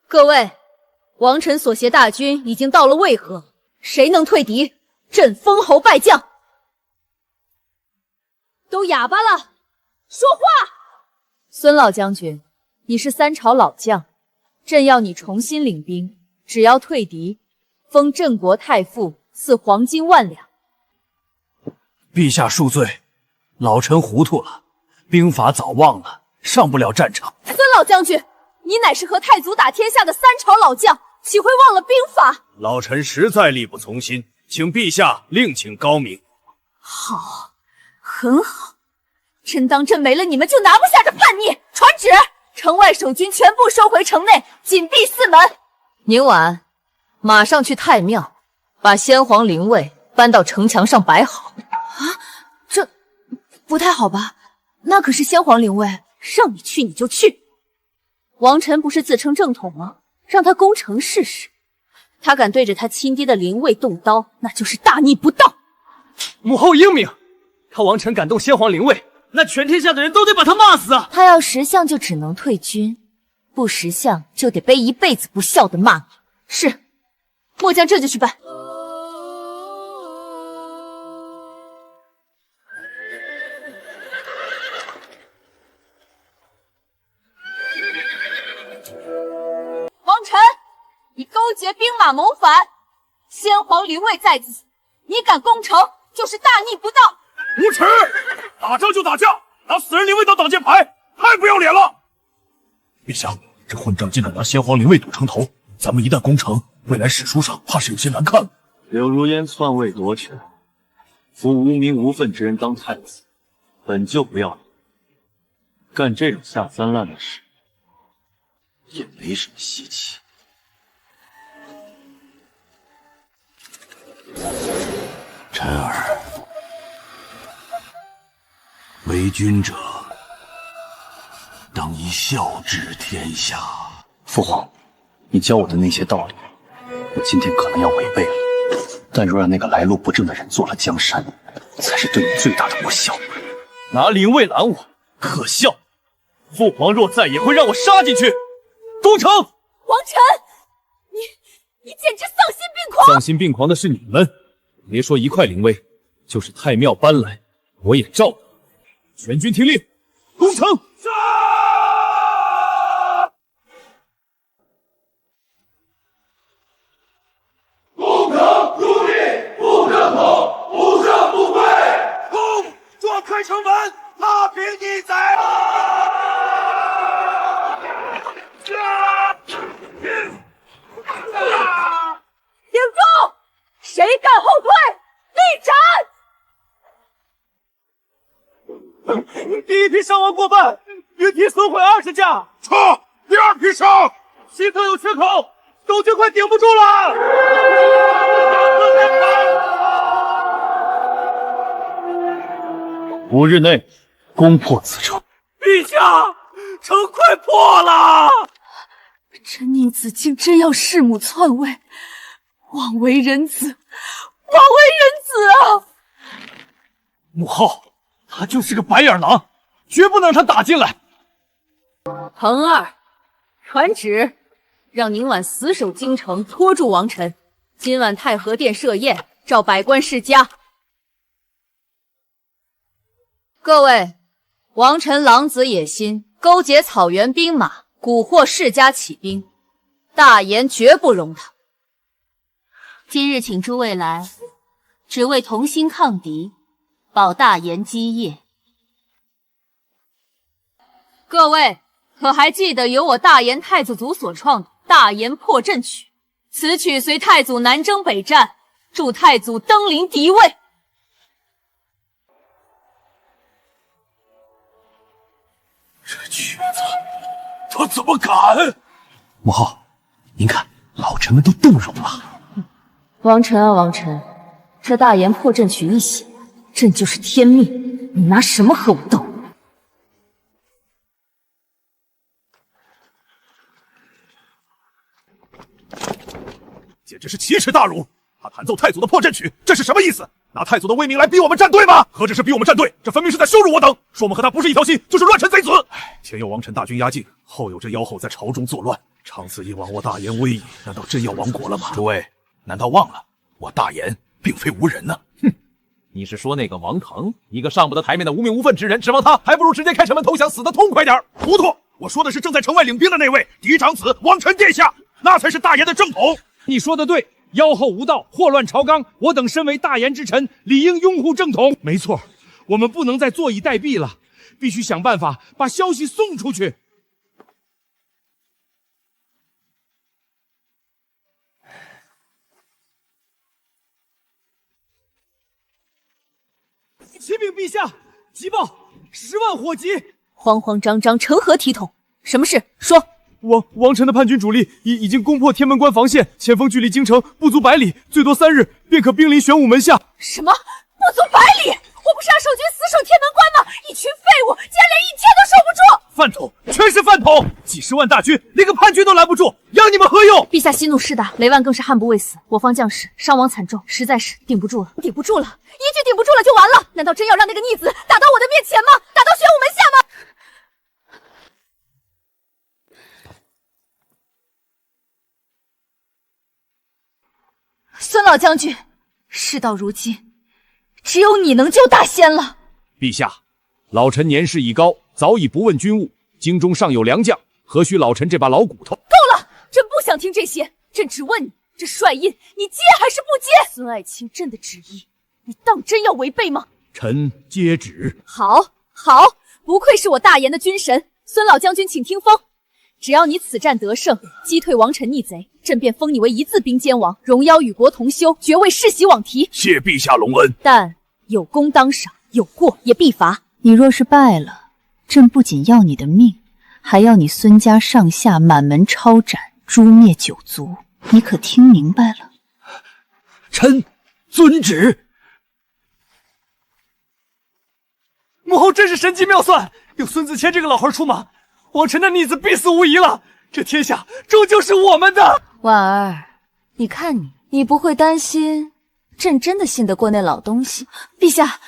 各位，王晨所携大军已经到了渭河，谁能退敌？朕封侯拜将。都哑巴了，说话！孙老将军，你是三朝老将，朕要你重新领兵，只要退敌，封镇国太傅，赐黄金10000两。陛下恕罪，老臣糊涂了，兵法早忘了，上不了战场。孙老将军，你乃是和太祖打天下的三朝老将，岂会忘了兵法？老臣实在力不从心，请陛下另请高明。好，很好，真当朕没了你们就拿不下这叛逆！传旨，城外守军全部收回城内，紧闭4门。宁婉，马上去太庙，把先皇灵位搬到城墙上摆好。这不太好吧？那可是先皇灵位，让你去你就去。王晨不是自称正统吗？让他攻城试试。他敢对着他亲爹的灵位动刀，那就是大逆不道。母后英明，他王晨敢动先皇灵位，那全天下的人都得把他骂死啊！他要识相就只能退军，不识相就得背一辈子不孝的骂名。是，末将这就去办。王晨，你勾结兵马谋反，先皇灵位在此，你敢攻城，就是大逆不道！无耻！打仗就打架，拿死人灵位当挡箭牌，太不要脸了！陛下，这混账竟敢拿先皇灵位堵城头，咱们一旦攻城，未来史书上怕是有些难看。柳如烟篡位夺权，扶无名无分之人当太子，本就不要脸，干这种下三滥的事也没什么稀奇。臣儿，为君者，当以孝治天下。父皇，你教我的那些道理，我今天可能要违背了。但若让那个来路不正的人做了江山，才是对你最大的不孝。拿灵位拦我，可笑！父皇若在，也会让我杀进去。攻城！王晨，你简直丧心病狂！丧心病狂的是你们，别说一块灵位，就是太庙搬来，我也照。全军听令，攻城！攻城入地，不正统，不胜不归。攻！撞开城门，踏平逆贼！顶住！谁敢后退，立斩！第一批伤亡过半，运提损毁20架。撤！第二批上！西侧有缺口，守军快顶不住了。5日内攻破此城。陛下，城快破了！这逆子竟真要弑母篡位，枉为人子，枉为人子啊！母后，他就是个白眼狼，绝不能让他打进来。彭二，传旨，让宁婉死守京城，拖住王臣。今晚太和殿设宴，召百官世家。各位，王臣狼子野心，勾结草原兵马，蛊惑世家起兵，大言绝不容他。今日请诸位来，只为同心抗敌，保大言基业。各位可还记得由我大言太祖祖所创的《大言破阵曲》？此曲随太祖南征北战，助太祖登临敌位。这曲子，他怎么敢？母后，您看，老臣们都动容了。王臣啊，王臣，这大言破阵曲一写，朕就是天命，你拿什么和我斗？简直是奇耻大辱！他弹奏太祖的破阵曲，这是什么意思？拿太祖的威名来逼我们站队吗？何止是逼我们站队，这分明是在羞辱我等！说我们和他不是一条心，就是乱臣贼子！前有王臣大军压境，后有这妖后在朝中作乱，长此以往，我大言威仪难道真要亡国了吗？诸位，难道忘了我大言并非无人呢？哼，你是说那个王腾，一个上不得台面的无名无分之人，指望他，还不如直接开城门投降，死得痛快点！糊涂！我说的是正在城外领兵的那位嫡长子王臣殿下，那才是大言的正统。你说的对，妖后无道，祸乱朝纲。我等身为大言之臣，理应拥护正统。没错，我们不能再坐以待毙了，必须想办法把消息送出去。启禀陛下，急报，10万火急！慌慌张张，成何体统？什么事？说。王臣的叛军主力已经攻破天门关防线，前锋距离京城不足100里，最多3日便可兵临玄武门下。什么？不足100里？我不是让守军死守天门关吗？一群废物，竟然连1天都守不住！饭桶，全是饭桶！几十万大军，连个叛军都拦不住，养你们何用？陛下息怒势大，雷万更是悍不畏死，我方将士伤亡惨重，实在是顶不住了，顶不住了！一句顶不住了就完了？难道真要让那个逆子打到我的面前吗？打到玄武门下吗？孙老将军，事到如今，只有你能救大仙了。陛下，老臣年事已高，早已不问军务，京中尚有良将，何须老臣这把老骨头？够了，朕不想听这些，朕只问你，这帅印你接还是不接？孙爱卿，朕的旨意，你当真要违背吗？臣接旨。好，好，不愧是我大言的军神，孙老将军，请听风。只要你此战得胜，击退王臣逆贼，朕便封你为一字兵监王，荣耀与国同修，爵位世袭罔提。谢陛下隆恩。但有功当赏，有过也必罚。你若是败了，朕不仅要你的命，还要你孙家上下满门抄斩，诛灭9族。你可听明白了？臣遵旨。母后真是神机妙算，有孙子谦这个老孩出马，王臣的逆子必死无疑了。这天下终究是我们的。婉儿，你看你不会担心朕真的信得过那老东西？陛下，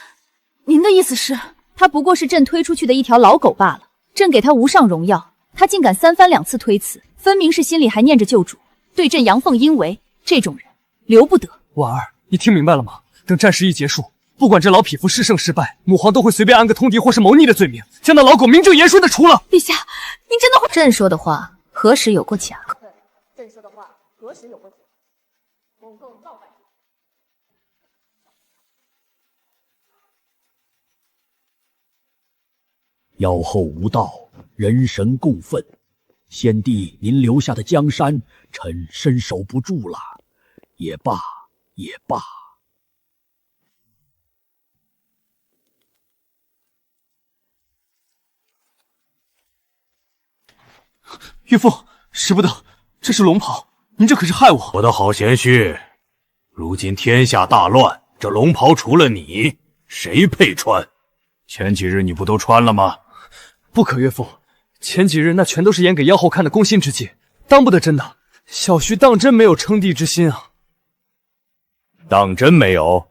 您的意思是，他不过是朕推出去的一条老狗罢了。朕给他无上荣耀，他竟敢3番2次推辞，分明是心里还念着旧主，对朕阳奉阴违。这种人留不得。婉儿，你听明白了吗？等战事一结束，不管这老匹夫是胜是败，母皇都会随便安个通敌或是谋逆的罪名，将那老狗名正言顺的除了。陛下，您真的会？朕说的话何时有过假？朕说的话何时有过假？公共造反。妖后无道，人神共愤。先帝您留下的江山，臣伸手不住了。也罢，也罢。岳父，使不得，这是龙袍，您这可是害我。我的好贤婿，如今天下大乱，这龙袍除了你，谁配穿？前几日你不都穿了吗？不可，岳父，前几日那全都是演给妖后看的攻心之计，当不得真的。小婿当真没有称帝之心啊。当真没有？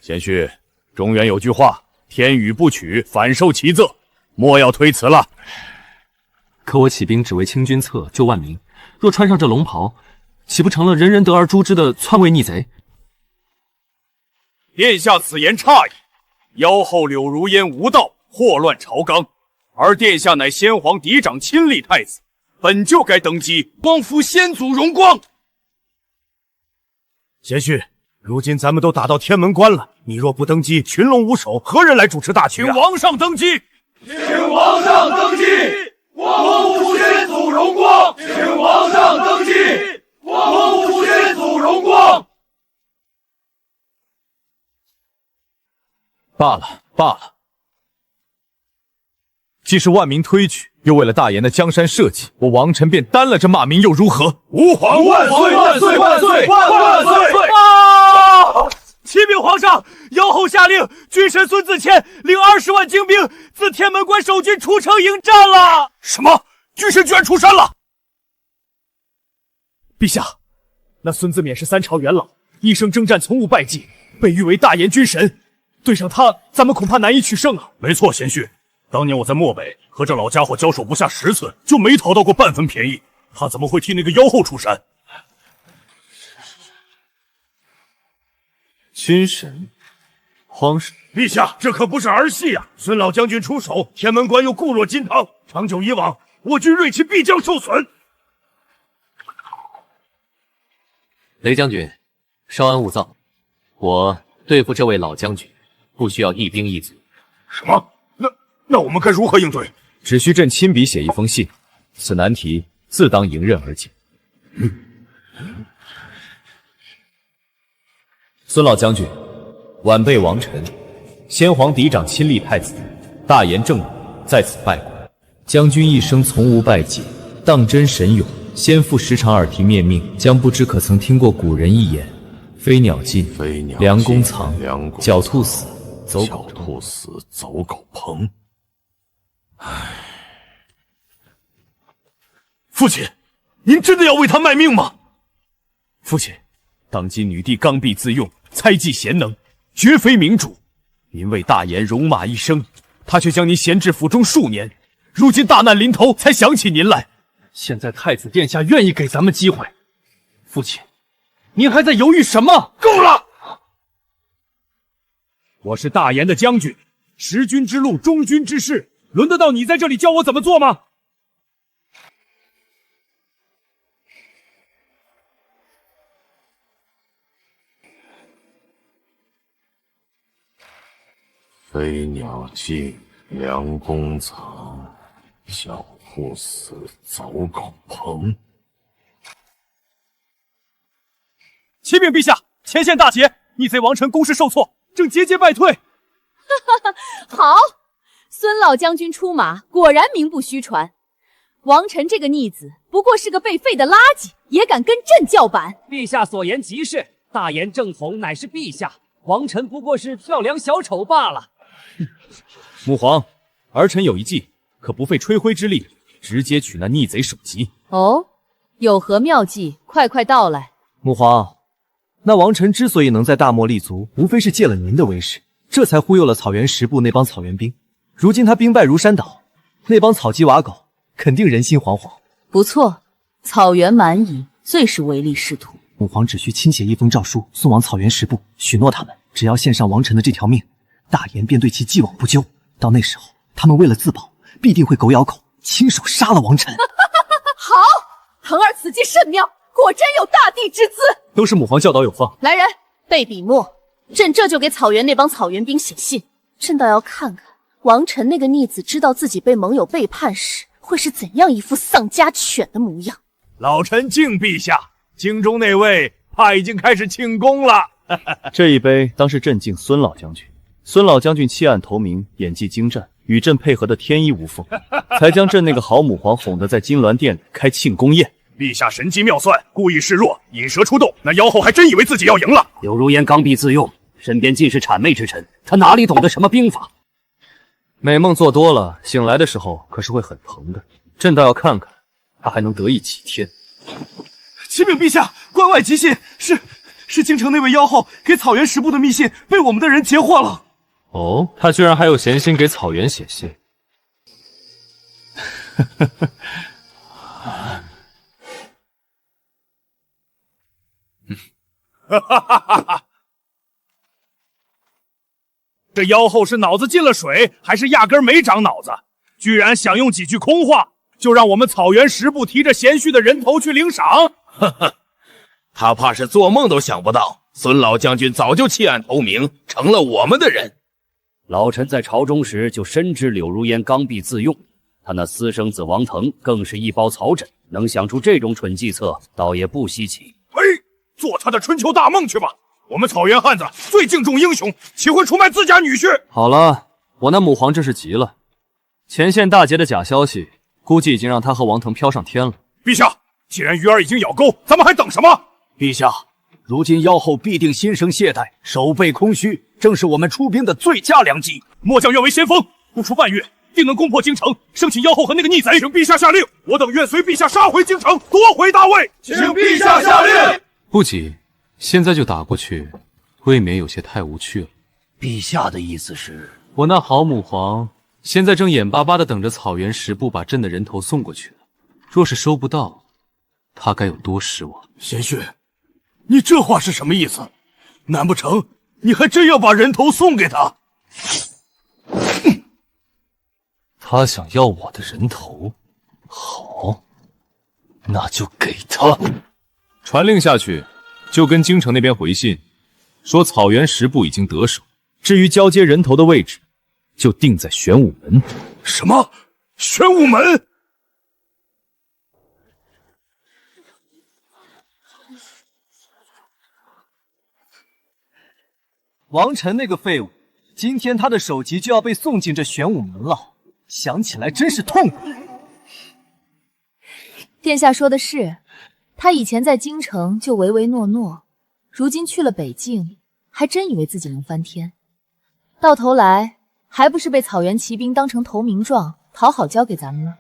贤婿，中原有句话：天与不取，反受其责，莫要推辞了。可我起兵只为清君侧，救万民，若穿上这龙袍，岂不成了人人得而诛之的篡位逆贼？殿下此言差矣。妖后柳如烟无道，祸乱朝纲，而殿下乃先皇嫡长亲历太子，本就该登基，光复先祖荣光。贤婿，如今咱们都打到天门关了，你若不登基，群龙无首，何人来主持大局啊？请王上登基，请王上登基，光复先祖荣光。请王上登基，光复先祖荣光。罢了罢了，既是万民推举，又为了大言的江山社稷，我王臣便担了这骂名又如何？吾皇万岁万岁万岁万岁！啊！启禀皇上，妖后下令，军神孙自谦领20万精兵自天门关守军出城迎战了。什么？军神居然出山了？陛下，那孙自勉是3朝元老，一生征战从无败绩，被誉为大言军神。对上他，咱们恐怕难以取胜啊！没错，贤婿，当年我在漠北和这老家伙交手不下10次，就没讨到过半分便宜。他怎么会替那个妖后出山？军神，皇上，陛下，这可不是儿戏啊！孙老将军出手，天门关又固若金汤，长久以往，我军锐气必将受损。雷将军，稍安勿躁，我对付这位老将军，不需要一兵一卒。什么？那我们该如何应对？只需朕亲笔写一封信，此难题自当迎刃而解。孙老将军，晚辈王臣，先皇嫡长亲历太子，大言正勇，在此拜过。将军一生从无败绩，当真神勇。先父时常耳提面命，将不知可曾听过古人一言：飞鸟尽，良弓藏；狡兔死，走狗烹。父亲，您真的要为他卖命吗？父亲，当今女帝刚愎自用，猜忌贤能，绝非明主。您为大言戎马一生，他却将您闲置府中数年，如今大难临头才想起您来。现在太子殿下愿意给咱们机会，父亲，您还在犹豫什么？够了！我是大言的将军，识君之路，忠君之事，轮得到你在这里教我怎么做吗？飞鸟尽，良弓藏，小兔死，走狗烹。启禀陛下，前线大捷，逆贼王臣攻势受挫，正节节败退。好，孙老将军出马，果然名不虚传。王臣这个逆子，不过是个被废的垃圾，也敢跟朕叫板？陛下所言极是，大言正统乃是陛下，王臣不过是跳梁小丑罢了。母皇，儿臣有一计，可不费吹灰之力，直接取那逆贼首级。哦，有何妙计？快快道来。母皇，那王臣之所以能在大漠立足，无非是借了您的威势，这才忽悠了草原10部那帮草原兵。如今他兵败如山倒，那帮草鸡瓦狗肯定人心惶惶。不错，草原蛮夷最是唯利是图。母皇只需亲写一封诏书，送往草原10部，许诺他们，只要献上王臣的这条命，大言便对其既往不咎。到那时候，他们为了自保，必定会狗咬狗，亲手杀了王臣。好，腾儿此计甚妙，果真有大帝之资。都是母皇教导有方。来人，备笔墨，朕这就给草原那帮草原兵写信。朕倒要看看王臣那个逆子知道自己被盟友背叛时，会是怎样一副丧家犬的模样。老臣敬陛下，京中那位怕已经开始庆功了。这一杯当是朕敬孙老将军。孙老将军弃暗投明，演技精湛，与朕配合的天衣无缝，才将朕那个好母皇哄得在金銮殿里开庆功宴。陛下神机妙算，故意示弱，引蛇出洞，那妖后还真以为自己要赢了。柳如烟刚愎自用，身边尽是谄媚之臣，他哪里懂得什么兵法？美梦做多了，醒来的时候可是会很疼的。朕倒要看看他还能得意几天。启禀陛下，关外急信是京城那位妖后给草原十部的密信被我们的人截获了。哦，他居然还有闲心给草原写信。这妖后是脑子进了水，还是压根没长脑子？居然想用几句空话，就让我们草原十部提着贤婿的人头去领赏？呵呵，他怕是做梦都想不到，孙老将军早就弃暗投明，成了我们的人。老臣在朝中时就深知柳如烟刚愎自用，他那私生子王腾更是一包草枕，能想出这种蠢计策，倒也不稀奇。喂，做他的春秋大梦去吧！我们草原汉子最敬重英雄，岂会出卖自家女婿？好了，我那母皇这是急了。前线大捷的假消息，估计已经让他和王腾飘上天了。陛下，既然鱼儿已经咬钩，咱们还等什么？陛下，如今妖后必定心生懈怠，手背空虚，正是我们出兵的最佳良机。末将愿为先锋，不出半月，定能攻破京城，生擒妖后和那个逆贼。请陛下下令，我等愿随陛下杀回京城，夺回大魏。请陛下下令。不急，现在就打过去，未免有些太无趣了。陛下的意思是，我那好母皇现在正眼巴巴地等着草原十部把朕的人头送过去呢。若是收不到，他该有多失望？贤婿，你这话是什么意思？难不成你还真要把人头送给他？他想要我的人头，好，那就给他。传令下去，就跟京城那边回信，说草原十部已经得手。至于交接人头的位置，就定在玄武门。什么？玄武门？王晨那个废物，今天他的首级就要被送进这玄武门了，想起来真是痛苦。殿下说的是，他以前在京城就唯唯诺诺，如今去了北境，还真以为自己能翻天，到头来还不是被草原骑兵当成投名状，讨好交给咱们了。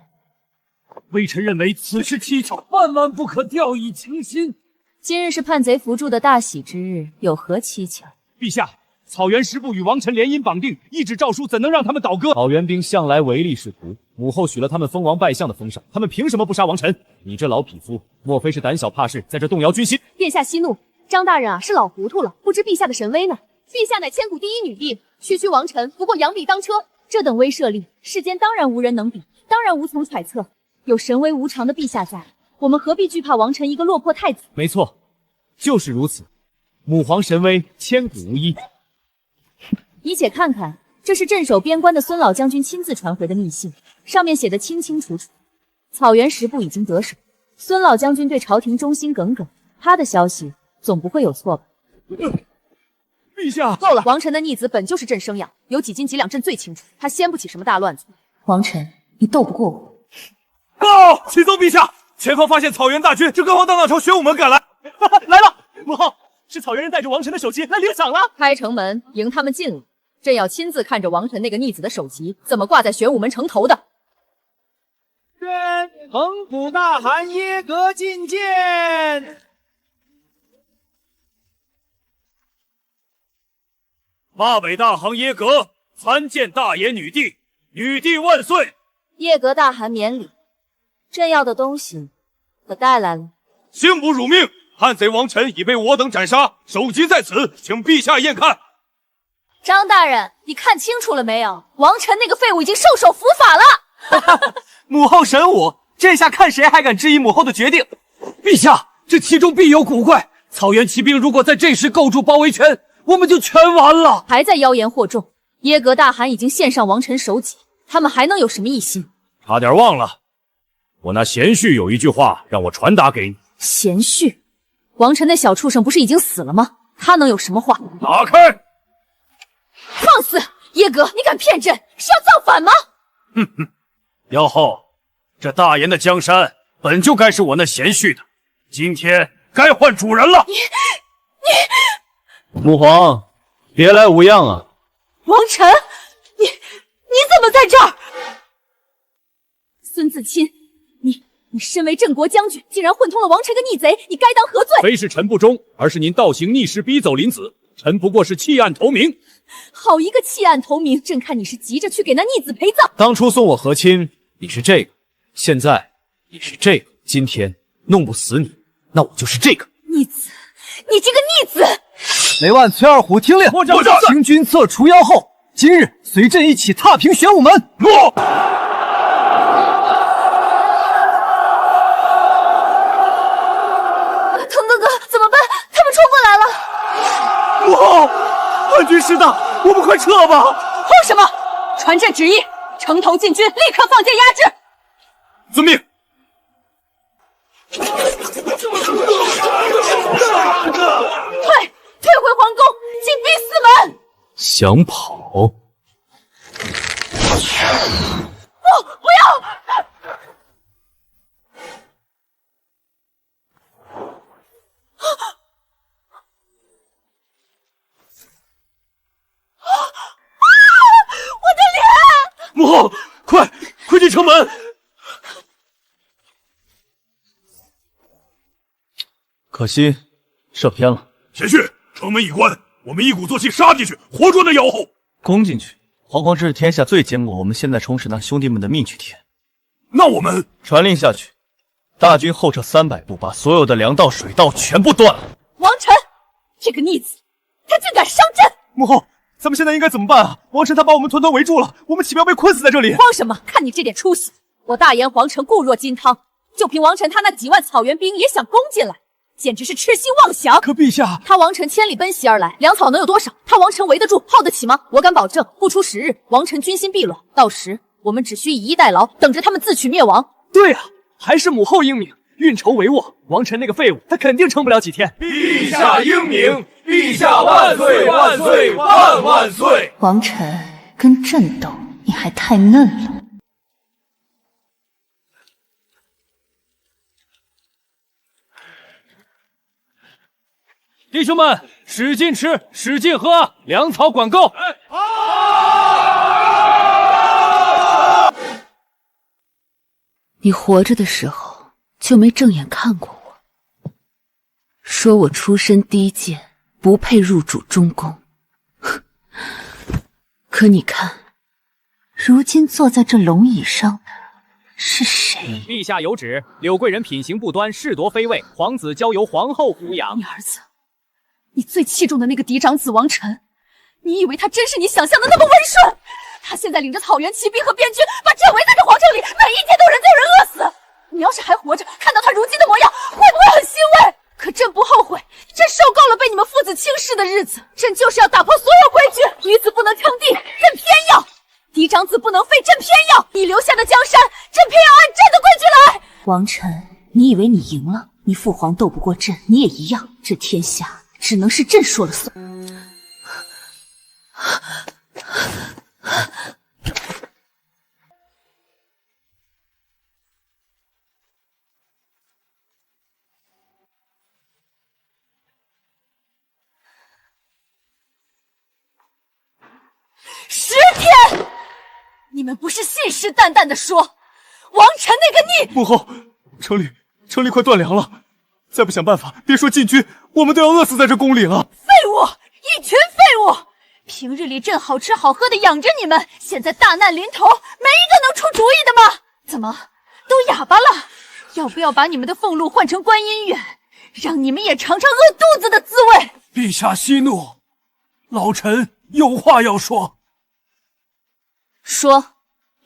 微臣认为此事蹊跷，万万不可掉以轻心。今日是叛贼伏诛的大喜之日，有何蹊跷？陛下，草原十部与王臣联姻绑定，一纸诏书怎能让他们倒戈？草原兵向来唯利是图，母后许了他们封王拜相的封赏，他们凭什么不杀王臣？你这老匹夫，莫非是胆小怕事，在这动摇军心？殿下息怒，张大人啊是老糊涂了，不知陛下的神威呢。陛下乃千古第一女帝，区区王臣不过扬臂当车，这等威慑力，世间当然无人能比，当然无从揣测。有神威无常的陛下在，我们何必惧怕王臣一个落魄太子？没错，就是如此。母皇神威，千古无一。你且看看，这是镇守边关的孙老将军亲自传回的密信，上面写得清清楚楚，草原十部已经得手，孙老将军对朝廷忠心耿耿，他的消息总不会有错吧？陛下，够了！王臣的逆子本就是朕生养，有几斤几两朕最清楚，他掀不起什么大乱子。王臣，你斗不过我。报！启奏陛下，前方发现草原大军正浩荡荡朝玄武门赶来。来了，母后，是草原人带着王臣的首级来领赏了。开城门迎他们进来，朕要亲自看着王臣那个逆子的首级怎么挂在玄武门城头的。宣蒙古大汗耶格觐见。马北大汗耶格参见大颜女帝，女帝万岁！叶格大汗免礼，朕要的东西可带来了。幸不辱命，汉贼王臣已被我等斩杀，首级在此，请陛下验看。张大人，你看清楚了没有？王臣那个废物已经受首伏法了。母后神武，这下看谁还敢质疑母后的决定。陛下，这其中必有古怪。草原骑兵如果在这时构筑包围圈，我们就全完了。还在妖言惑众，耶格大汗已经献上王臣首级，他们还能有什么异心？差点忘了，我那贤婿有一句话让我传达给你。贤婿？王臣那小畜生不是已经死了吗？他能有什么话？打开！放肆！耶格，你敢骗朕，是要造反吗？哼哼，妖后，这大颜的江山本就该是我那贤婿的，今天该换主人了。母皇，别来无恙啊！王臣，你怎么在这儿？孙自清，你身为镇国将军，竟然混通了王晨个逆贼，你该当何罪？非是臣不忠，而是您倒行逆施，逼走林子，臣不过是弃暗投明。好一个弃暗投明！朕看你是急着去给那逆子陪葬。当初送我和亲，你是这个；现在你是这个。今天弄不死你，那我就是这个逆子，你这个逆子！雷万崔二虎听令，清军策除妖后，今日随朕一起踏平玄武门。诺。腾哥哥，怎么办？他们冲过来了！哇，叛军势大，我们快撤吧！慌什么？传朕旨意，城头禁军立刻放箭压制。遵命。退回皇宫，紧闭四门。想跑？不要！我的脸！母后，快进城门！可惜射偏了。贤婿，城门已关，我们一鼓作气杀进去，活捉那妖后。攻进去，惶惶这是天下最坚固，我们现在冲是拿兄弟们的命去填。那我们传令下去，大军后撤300步，把所有的粮道、水道全部断了。王晨，这个逆子，他竟敢伤朕！母后，咱们现在应该怎么办啊？王晨他把我们团团围住了，我们岂不要被困死在这里？慌什么？看你这点出息！我大言皇城固若金汤，就凭王晨他那几万草原兵也想攻进来，简直是痴心妄想。可陛下，他王晨千里奔袭而来，粮草能有多少？他王晨围得住，耗得起吗？我敢保证，不出10日，王晨军心必乱。到时我们只需以逸待劳，等着他们自取灭亡。对啊，还是母后英明，运筹帷幄。王晨那个废物，他肯定撑不了几天。陛下英明，陛下万岁万岁万万岁！王晨跟朕斗，你还太嫩了。弟兄们，使劲吃，使劲喝，粮草管够。你活着的时候就没正眼看过我，说我出身低贱，不配入主中宫。可你看，如今坐在这龙椅上的是谁？陛下有旨，柳贵人品行不端，嗜夺妃位，皇子交由皇后抚养。你儿子，你最器重的那个嫡长子王晨，你以为他真是你想象的那么温顺？他现在领着草原骑兵和边军，把朕围在这皇城里，每一天都有人饿死。你要是还活着，看到他如今的模样，会不会很欣慰？可朕不后悔，朕受够了被你们父子轻视的日子。朕就是要打破所有规矩，女子不能称帝，朕偏要；嫡长子不能废，朕偏要。你留下的江山，朕偏要按朕的规矩来。王晨，你以为你赢了？你父皇斗不过朕，你也一样。这天下只能是朕说了算。10天，你们不是信誓旦旦的说王晨那个逆……母后，城里快断粮了，再不想办法，别说禁军，我们都要饿死在这宫里了。废物，一群废物！平日里朕好吃好喝的养着你们，现在大难临头，没一个能出主意的吗？怎么都哑巴了？要不要把你们的俸禄换成观音院，让你们也尝尝饿肚子的滋味？陛下息怒，老臣有话要说。说，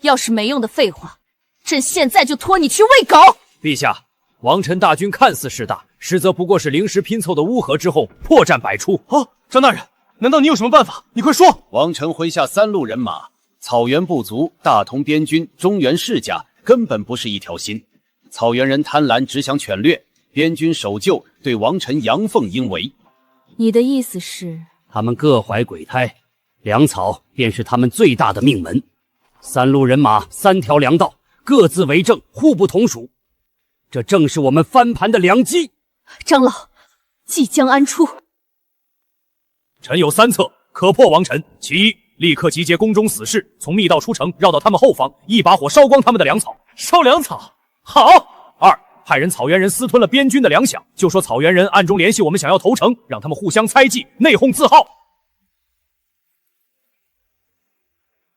要是没用的废话，朕现在就拖你去喂狗。陛下，王晨大军看似势大，实则不过是临时拼凑的乌合之众，破绽百出。张大人，难道你有什么办法？你快说！王晨麾下3路人马，草原部族、大同边军、中原世家，根本不是一条心。草原人贪婪，只想犬掠；边军守旧，对王晨阳奉阴违。你的意思是，他们各怀鬼胎，粮草便是他们最大的命门。3路人马，3条粮道，各自为政，互不同属。这正是我们翻盘的良机。长老，即将安出。臣有3策可破王晨。其一，立刻集结宫中死士，从密道出城，绕到他们后方，一把火烧光他们的粮草。烧粮草，好。害人草原人私吞了边军的粮饷，就说草原人暗中联系我们，想要投诚，让他们互相猜忌，内讧自耗。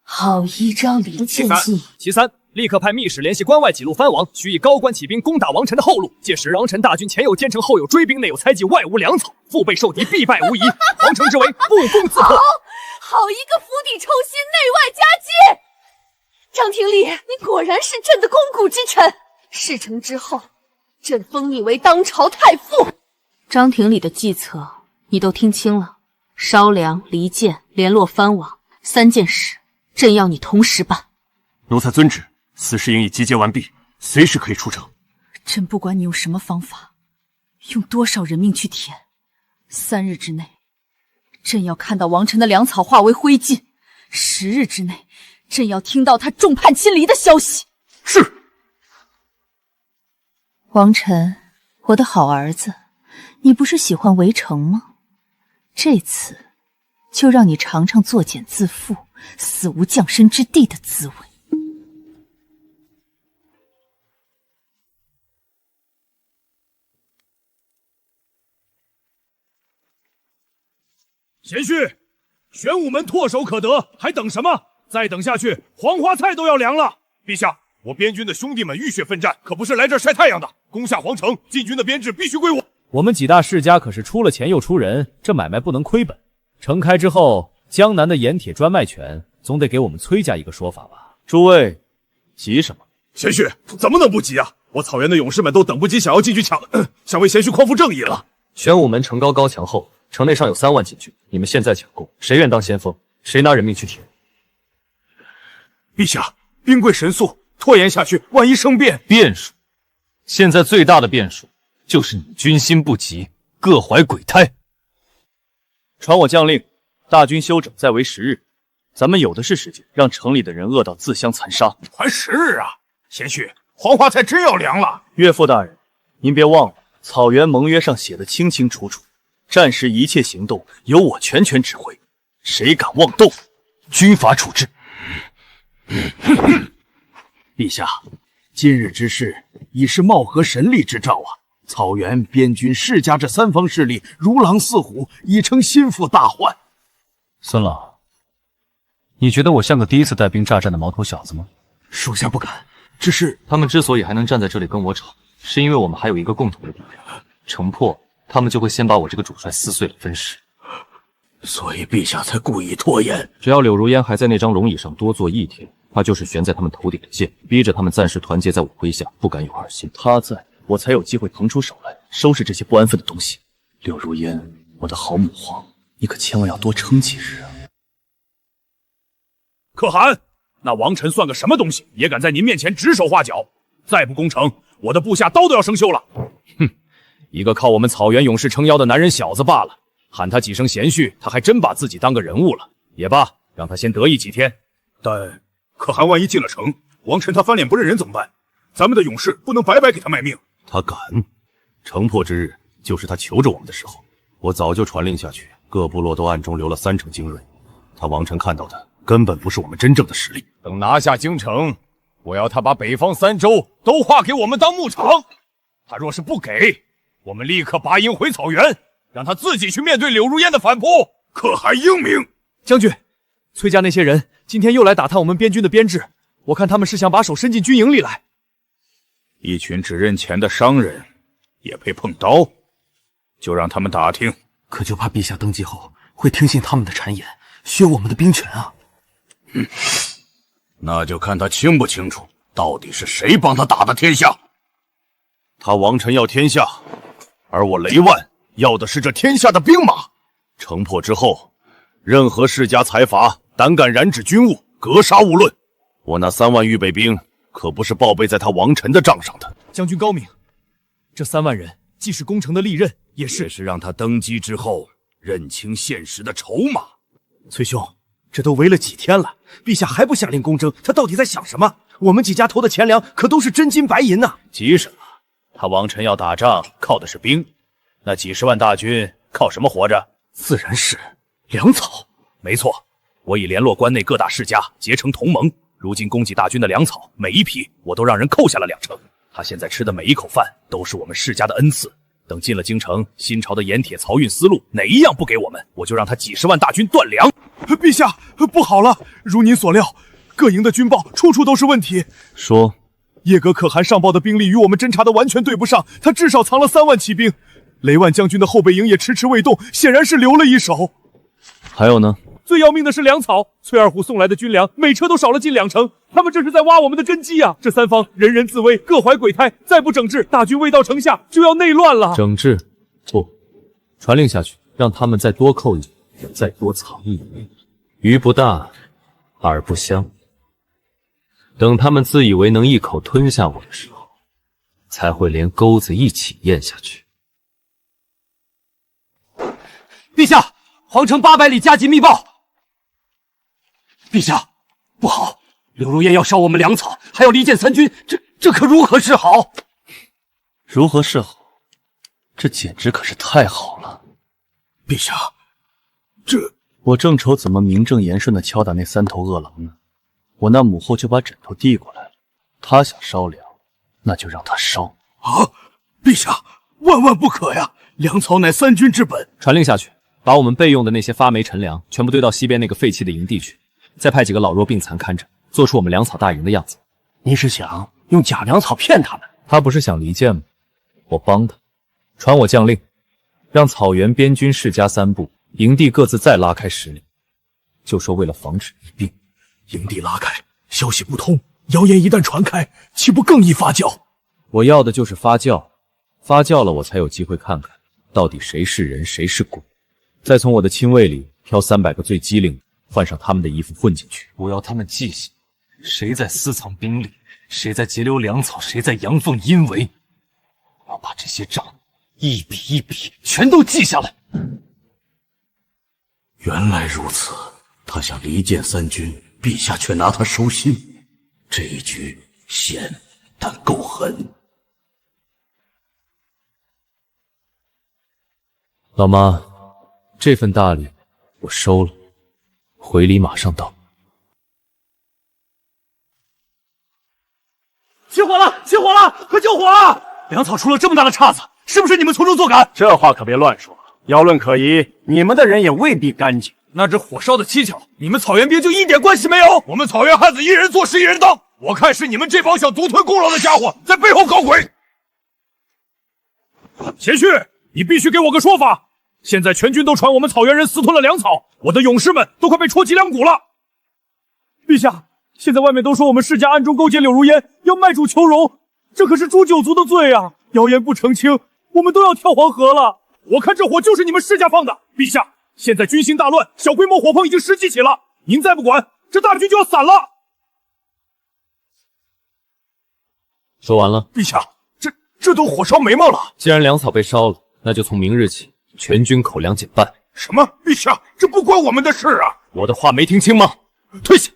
好一招离间计！其三，立刻派密使联系关外几路藩王，许以高官起兵攻打王臣的后路。届时王臣大军前有奸臣，后有追兵，内有猜忌，外无粮草，腹背受敌，必败无疑。皇城之围，不攻自破。好一个釜底抽薪，内外夹击！张廷礼，你果然是朕的肱骨之臣。事成之后，朕封你为当朝太傅。张廷礼的计策你都听清了，烧粮、离间、联络藩王3件事，朕要你同时办。奴才遵旨，死士营已集结完毕，随时可以出城。朕不管你用什么方法，用多少人命去填，3日之内，朕要看到王臣的粮草化为灰烬；10日之内，朕要听到他众叛亲离的消息。是。王臣，我的好儿子，你不是喜欢围城吗？这次就让你尝尝作茧自缚、死无降身之地的滋味。贤婿，玄武门唾手可得，还等什么？再等下去，黄花菜都要凉了。陛下，我边军的兄弟们浴血奋战，可不是来这儿晒太阳的。攻下皇城，禁军的编制必须归我。我们几大世家可是出了钱又出人，这买卖不能亏本。城开之后，江南的盐铁专卖权总得给我们崔家一个说法吧？诸位，急什么？贤婿怎么能不急啊？我草原的勇士们都等不及，想要进去想为贤婿匡扶正义了。玄武门城高高墙厚，城内尚有3万禁军，你们现在抢攻，谁愿当先锋？谁拿人命去填？陛下，兵贵神速，拖延下去，万一生变。变数，现在最大的变数就是你军心不齐，各怀鬼胎。传我将令，大军休整，再为10日，咱们有的是时间，让城里的人饿到自相残杀。还10日啊！贤婿，黄花菜真要凉了。岳父大人，您别忘了，草原盟约上写的清清楚楚，战时一切行动由我全权指挥，谁敢妄动，军法处置。陛下，今日之事已是貌合神离之兆啊！草原、边军、世家这3方势力如狼似虎，已成心腹大患。孙老，你觉得我像个第一次带兵炸战的毛头小子吗？属下不敢，只是他们之所以还能站在这里跟我吵，是因为我们还有一个共同的敌人。城破，他们就会先把我这个主帅撕碎了分尸。所以陛下才故意拖延。只要柳如烟还在那张龙椅上多坐1天，他就是悬在他们头顶的剑，逼着他们暂时团结在我麾下，不敢有二心。他在，我才有机会腾出手来收拾这些不安分的东西。柳如烟，我的好母皇，你可千万要多撑几日啊！可汗，那王臣算个什么东西，也敢在您面前指手画脚？再不攻城，我的部下刀都要生锈了。哼，一个靠我们草原勇士撑腰的男人小子罢了，喊他几声贤婿，他还真把自己当个人物了。也罢，让他先得意几天。但可汗万一进了城，王臣他翻脸不认人怎么办？咱们的勇士不能白白给他卖命。他敢？城破之日，就是他求着我们的时候，我早就传令下去，各部落都暗中留了3成精锐。他王臣看到的根本不是我们真正的实力。等拿下京城，我要他把北方3州都划给我们当牧场。他若是不给，我们立刻拔营回草原，让他自己去面对柳如烟的反扑。可汗英明。将军，崔家那些人今天又来打探我们边军的编制，我看他们是想把手伸进军营里来。一群只认钱的商人，也配碰刀？就让他们打听。可就怕陛下登基后会听信他们的谗言，削我们的兵权啊！那就看他清不清楚，到底是谁帮他打的天下。他王臣要天下，而我雷万要的是这天下的兵马。城破之后，任何世家财阀胆敢染指军务，格杀勿论。我那3万预备兵可不是报备在他王臣的账上的。将军高明，这3万人既是攻城的利刃，也是让他登基之后认清现实的筹码。崔兄，这都围了几天了，陛下还不下令攻征，他到底在想什么？我们几家投的钱粮可都是真金白银呐！急什么？他王臣要打仗，靠的是兵，那几10万大军靠什么活着？自然是粮草。没错，我已联络关内各大世家，结成同盟。如今供给大军的粮草，每一批我都让人扣下了2成。他现在吃的每一口饭都是我们世家的恩赐。等进了京城，新朝的盐铁漕运丝路哪一样不给我们，我就让他几10万大军断粮。陛下，不好了！如您所料，各营的军报处处都是问题。说，叶戈可汗上报的兵力与我们侦察的完全对不上，他至少藏了3万骑兵。雷万将军的后备营也迟迟未动，显然是留了一手。还有呢？最要命的是粮草，崔二虎送来的军粮每车都少了近2成，他们这是在挖我们的根基啊！这3方人人自危，各怀鬼胎，再不整治，大军未到城下就要内乱了。整治不，传令下去，让他们再多扣一点，再多藏一点。鱼不大，饵不香。等他们自以为能一口吞下我的时候，才会连钩子一起咽下去。陛下，皇城800里加急密报。陛下，不好！柳如烟要烧我们粮草，还要离间3军，这可如何是好？如何是好？这简直可是太好了！陛下，我正愁怎么名正言顺地敲打那3头恶狼呢，我那母后就把枕头递过来了。她想烧粮，那就让她烧。啊！陛下，万万不可呀！粮草乃3军之本。传令下去，把我们备用的那些发霉陈粮全部堆到西边那个废弃的营地去。再派几个老弱病残看着，做出我们粮草大营的样子。你是想用假粮草骗他们？他不是想离间吗？我帮他，传我将令，让草原边军世家3部营地各自再拉开10里，就说为了防止疫病。营地拉开，消息不通，谣言一旦传开，岂不更易发酵？我要的就是发酵，发酵了我才有机会看看到底谁是人谁是鬼，再从我的亲卫里挑300个最机灵的，换上他们的衣服混进去。我要他们记下谁在私藏兵力，谁在截留粮草，谁在阳奉阴违。我要把这些账一笔一笔全都记下来。原来如此，他想离间3军，陛下却拿他收心，这一局险但够狠。老妈，这份大礼我收了，回礼马上到。起火了！起火了！快救火啊！粮草出了这么大的岔子，是不是你们从中作梗？这话可别乱说，要论可疑，你们的人也未必干净。那只火烧的蹊跷，你们草原兵就一点关系没有？我们草原汉子一人做事一人当，我看是你们这帮想独吞功劳的家伙在背后搞鬼。贤婿，你必须给我个说法！现在全军都传我们草原人私吞了粮草，我的勇士们都快被戳脊梁骨了。陛下，现在外面都说我们世家暗中勾结柳如烟，要卖主求荣，这可是诛九族的罪啊！谣言不澄清，我们都要跳黄河了。我看这火就是你们世家放的。陛下，现在军心大乱，小规模火碰已经10几起了，您再不管，这大军就要散了。说完了。陛下，这都火烧眉毛了。既然粮草被烧了，那就从明日起全军口粮减半。什么？陛下，这不关我们的事啊！我的话没听清吗？退下！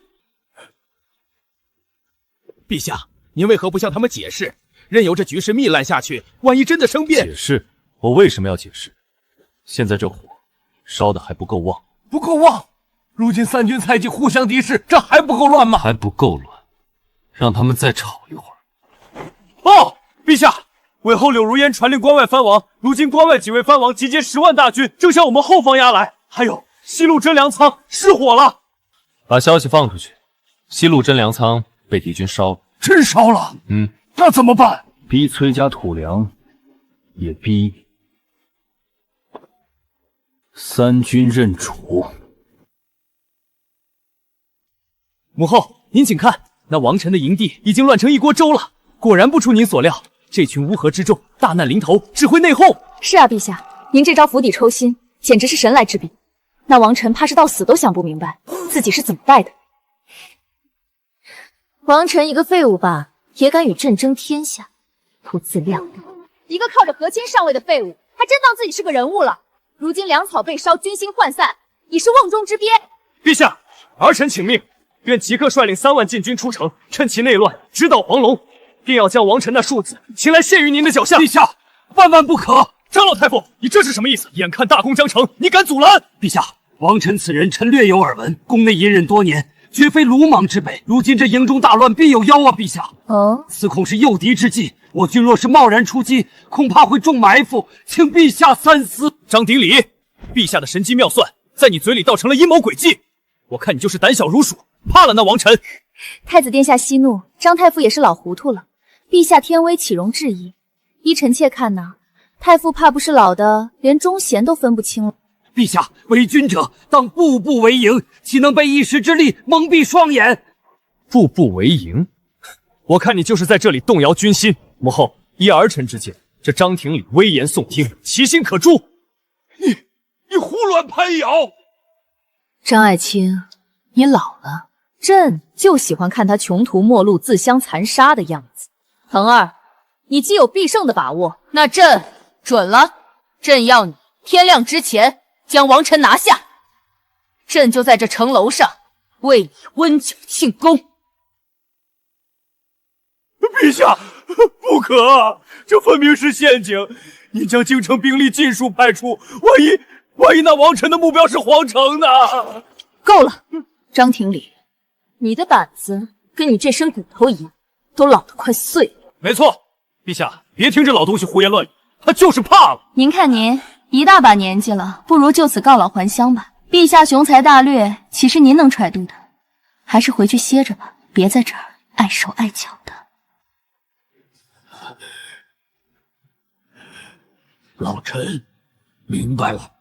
陛下，您为何不向他们解释？任由这局势糜烂下去，万一真的生变……解释？我为什么要解释？现在这火烧的还不够旺。不够旺？如今3军猜忌，互相敌视，这还不够乱吗？还不够乱，让他们再吵一会儿。报，陛下，韦后柳如烟传令关外藩王，如今关外几位藩王集结10万大军，正向我们后方压来。还有西路真粮仓失火了，把消息放出去，西路真粮仓被敌军烧了。真烧了？那怎么办？逼崔家吐粮，也逼3军认主。母后，您请看，那王臣的营地已经乱成一锅粥了。果然不出您所料，这群乌合之众大难临头，只会内讧。是啊，陛下，您这招釜底抽薪，简直是神来之笔。那王臣怕是到死都想不明白自己是怎么带的。王臣一个废物吧，也敢与朕争天下，不自量力！一个靠着和亲上位的废物，还真当自己是个人物了。如今粮草被烧，军心涣散，已是瓮中之鳖。陛下，儿臣请命，愿即刻率领3万禁军出城，趁其内乱，直捣黄龙，便要将王臣那庶子擒来献于您的脚下。陛下，万万不可！张老太傅，你这是什么意思？眼看大功将成，你敢阻拦？陛下，王臣此人，臣略有耳闻，宫内隐忍多年，绝非鲁莽之辈。如今这营中大乱，必有妖啊！陛下，哦，此恐是诱敌之计，我军若是贸然出击，恐怕会中埋伏，请陛下三思。张鼎礼，陛下的神机妙算，在你嘴里倒成了阴谋诡计。我看你就是胆小如鼠，怕了那王臣。太子殿下息怒，张太傅也是老糊涂了。陛下天威岂容置疑？依臣妾看呐，太傅怕不是老的连忠贤都分不清了。陛下，为君者当步步为营，岂能被一时之力蒙蔽双眼？步步为营，我看你就是在这里动摇军心。母后，依儿臣之见，这张廷礼危言耸听，其心可诛。你胡乱攀咬！张爱卿，你老了，朕就喜欢看他穷途末路、自相残杀的样子。腾儿，你既有必胜的把握，那朕准了。朕要你天亮之前将王臣拿下，朕就在这城楼上为你温酒庆功。陛下，不可！这分明是陷阱！您将京城兵力尽数派出，万一那王臣的目标是皇城呢？够了，张廷礼，你的胆子跟你这身骨头一样，都老得快碎了。没错，陛下别听这老东西胡言乱语，他就是怕了。您看您一大把年纪了，不如就此告老还乡吧。陛下雄才大略，岂是您能揣度的？还是回去歇着吧，别在这儿碍手碍脚的。老臣明白了。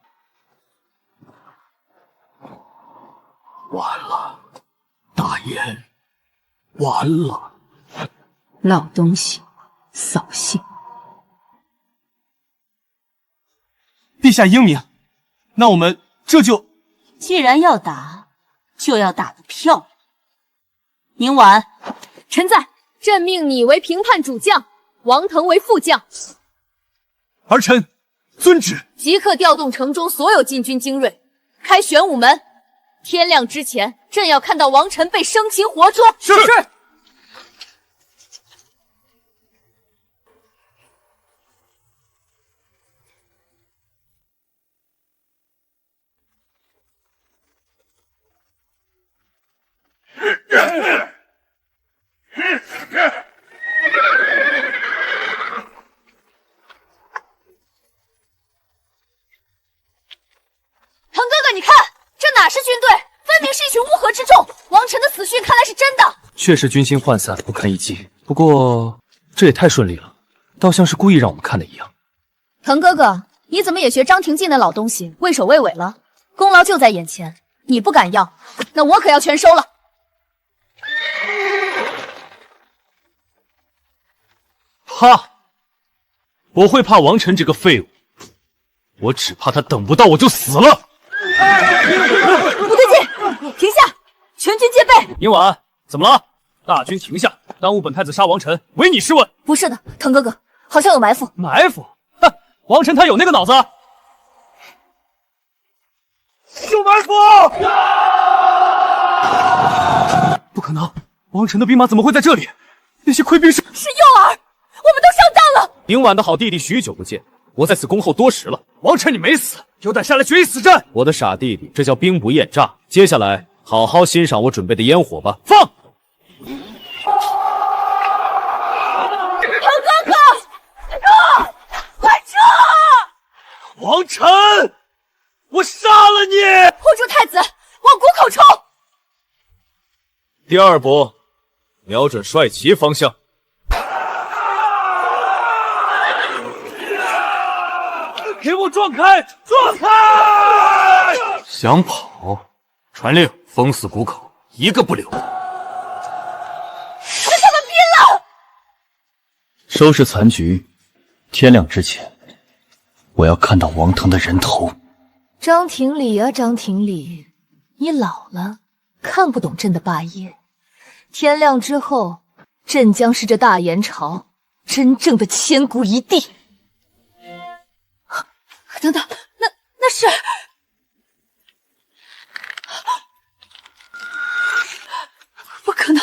完了，大言，完了！老东西，扫兴！陛下英明，那我们这就……既然要打，就要打得漂亮。明晚，臣在。朕命你为平叛主将，王腾为副将。儿臣遵旨。即刻调动城中所有禁军精锐，开玄武门。天亮之前，朕要看到王臣被生擒活捉。是。腾哥哥，你看，这哪是军队，分明是一群乌合之众。王臣的死讯看来是真的。确实军心涣散，不堪一击。不过这也太顺利了，倒像是故意让我们看的一样。腾哥哥，你怎么也学张廷进那老东西，畏首畏尾了？功劳就在眼前，你不敢要，那我可要全收了。怕？我会怕王臣这个废物？我只怕他等不到我就死了。不对劲，停下！全军戒备！宁婉，怎么了？大军停下，耽误本太子杀王臣，唯你是问。不是的，腾哥哥，好像有埋伏。埋伏？哼，王臣他有那个脑子？有埋伏！不可能，王臣的兵马怎么会在这里？那些溃兵是诱饵，我们都上当了。宁婉的好弟弟许久不见，我在此恭候多时了。王臣你没死，有胆下来决一死战！我的傻弟弟，这叫兵不厌诈。接下来好好欣赏我准备的烟火吧。放！腾哥哥，撤！快撤！王臣，我杀了你！护住太子，往谷口冲！第二步，瞄准帅旗方向。给我撞开！撞开！想跑，传令封死谷口，一个不留。跟他们拼了！收拾残局，天亮之前，我要看到王腾的人头。张廷礼啊，张廷礼，你老了，看不懂朕的霸业。天亮之后，朕将是这大元朝真正的千古一帝。等等，那是……不可能！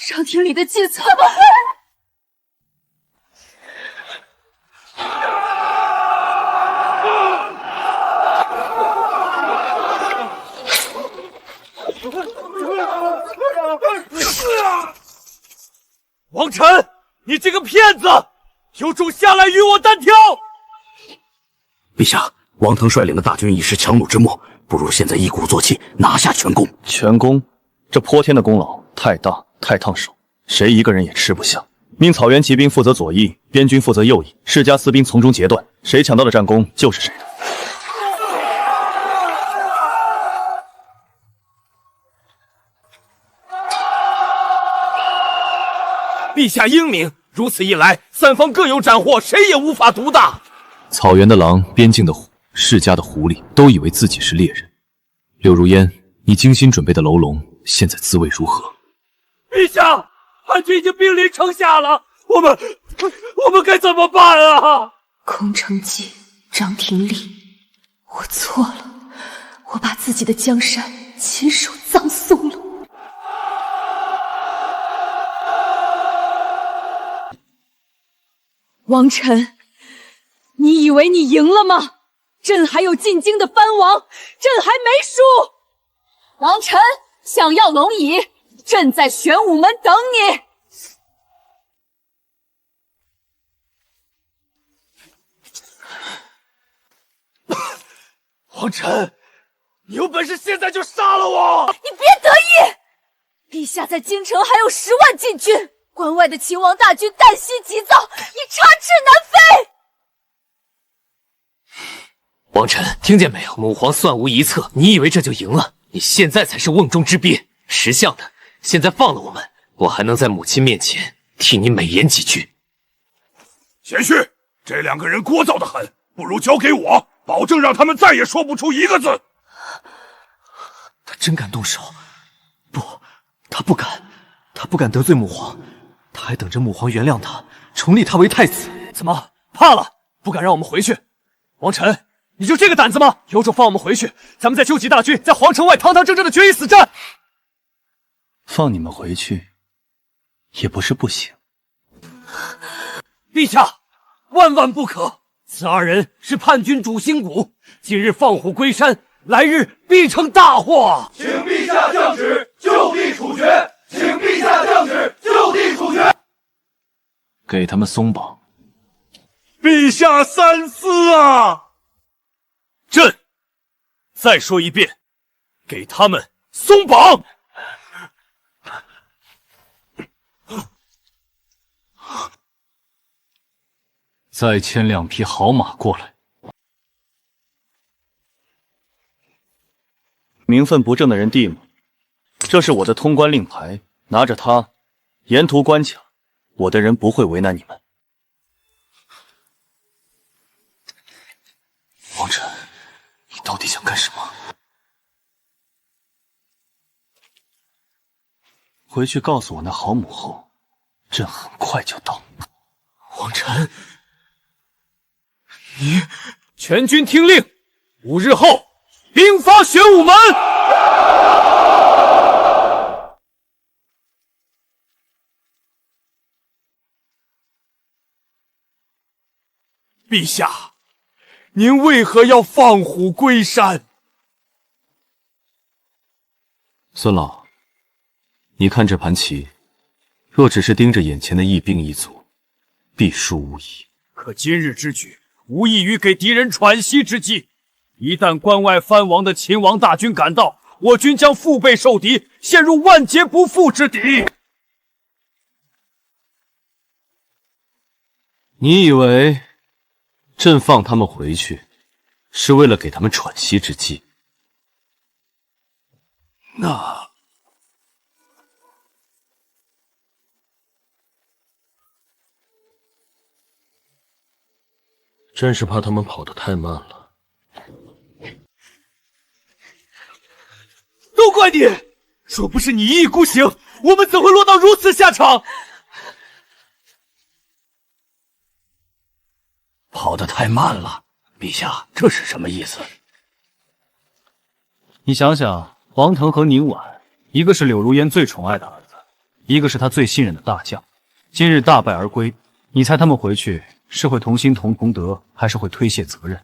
张廷礼的计策，怎么会？王臣，你这个骗子，有种下来与我单挑！陛下，王腾率领的大军已是强弩之末，不如现在一鼓作气拿下全宫。全宫，这泼天的功劳太大太烫手，谁一个人也吃不下。命草原骑兵负责左翼，边军负责右翼，世家私兵从中截断，谁抢到的战功就是谁的。陛下英明，如此一来，三方各有斩获，谁也无法独大。草原的狼，边境的虎，世家的狐狸，都以为自己是猎人。柳如烟，你精心准备的楼龙，现在滋味如何？陛下，叛军已经兵临城下了，我们该怎么办啊？空城计，张廷丽，我错了，我把自己的江山亲手葬送了。王晨，你以为你赢了吗？朕还有进京的藩王，朕还没输。王晨想要龙椅，朕在玄武门等你。王晨，你有本事现在就杀了我！你别得意，陛下在京城还有10万禁军。关外的秦王大军旦夕急躁，你插翅难飞。王晨，听见没有？母皇算无一策，你以为这就赢了？你现在才是瓮中之鳖。识相的，现在放了我们，我还能在母亲面前替你美言几句。贤婿，这2个人聒噪的很，不如交给我，保证让他们再也说不出一个字。他真敢动手？不，他不敢，他不敢得罪母皇。他还等着母皇原谅他，重立他为太子。怎么怕了？不敢让我们回去？王晨，你就这个胆子吗？有种放我们回去，咱们再纠集大军，在皇城外堂堂正正的决一死战。放你们回去，也不是不行。陛下，万万不可！此2人是叛军主心骨，今日放虎归山，来日必成大祸。请陛下降旨，就地处决！请陛下降旨，就地处决！给他们松绑。陛下三思啊！朕再说一遍，给他们松绑！再牵2匹好马过来。名分不正的人递吗？这是我的通关令牌，拿着它，沿途关卡，我的人不会为难你们。王晨，你到底想干什么？回去告诉我那好母后，朕很快就到。王晨，你全军听令，5日后兵发玄武门。陛下，您为何要放虎归山？孙老，你看这盘棋，若只是盯着眼前的一兵一卒，必输无疑。可今日之举，无异于给敌人喘息之机。一旦关外藩王的秦王大军赶到，我军将腹背受敌，陷入万劫不复之地。你以为朕放他们回去，是为了给他们喘息之机？那真是怕他们跑得太慢了。都怪你！若不是你一意孤行，我们怎会落到如此下场？跑得太慢了，陛下，这是什么意思？你想想，王腾和宁婉，一个是柳如烟最宠爱的儿子，一个是他最信任的大将，今日大败而归，你猜他们回去是会同心同德，还是会推卸责任，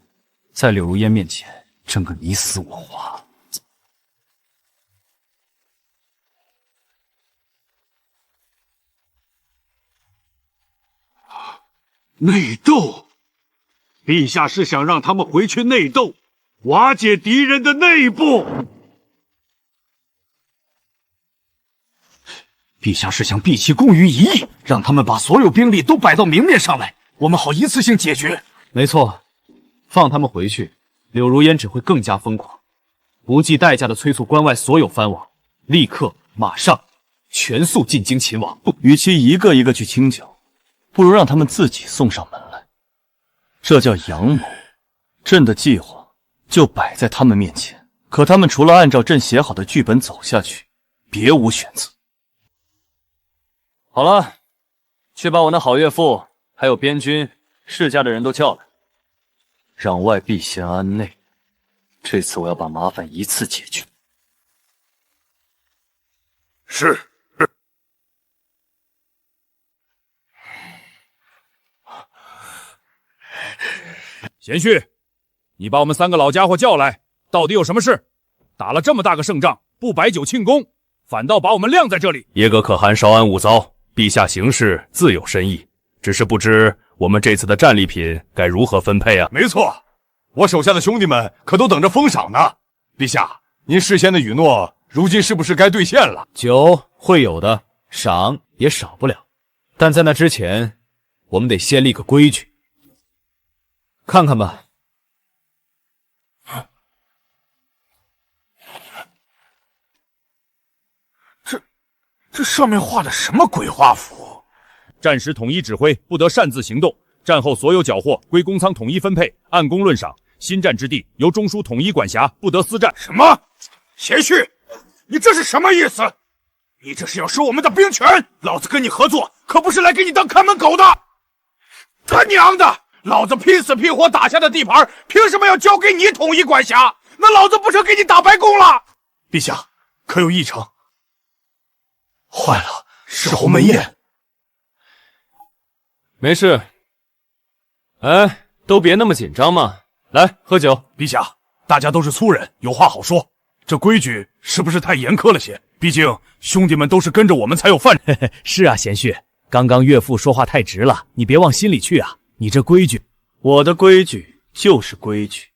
在柳如烟面前争个你死我活？内斗？陛下是想让他们回去内斗，瓦解敌人的内部。陛下是想毕其功于一役，让他们把所有兵力都摆到明面上来，我们好一次性解决。没错，放他们回去，柳如烟只会更加疯狂，不计代价的催促关外所有藩王，立刻马上全速进京擒王。与其一个一个去清剿，不如让他们自己送上门来。这叫阳谋。朕的计划就摆在他们面前，可他们除了按照朕写好的剧本走下去，别无选择。好了，去把我那好岳父还有边军世家的人都叫来，攘外必先安内。这次我要把麻烦一次解决。是。贤婿，你把我们3个老家伙叫来，到底有什么事？打了这么大个胜仗，不摆酒庆功，反倒把我们晾在这里。耶格可汗稍安勿躁，陛下行事自有深意，只是不知我们这次的战利品该如何分配啊？没错，我手下的兄弟们可都等着封赏呢。陛下，您事先的允诺，如今是不是该兑现了？酒会有的，赏也少不了，但在那之前，我们得先立个规矩。看看吧。这上面画的什么鬼画符？战时统一指挥，不得擅自行动。战后所有缴获归公仓统一分配，按功论赏。新占之地由中枢统一管辖，不得私占。什么？贤婿，你这是什么意思？你这是要收我们的兵权？老子跟你合作，可不是来给你当看门狗的。他娘的！老子拼死拼活打下的地盘，凭什么要交给你统一管辖？那老子不成给你打白工了？陛下，可有异常？坏了，是鸿门宴。没事。哎，都别那么紧张嘛，来喝酒。陛下，大家都是粗人，有话好说。这规矩是不是太严苛了些？毕竟兄弟们都是跟着我们才有饭。是啊，贤婿，刚刚岳父说话太直了，你别往心里去啊。你这规矩，我的规矩就是规矩，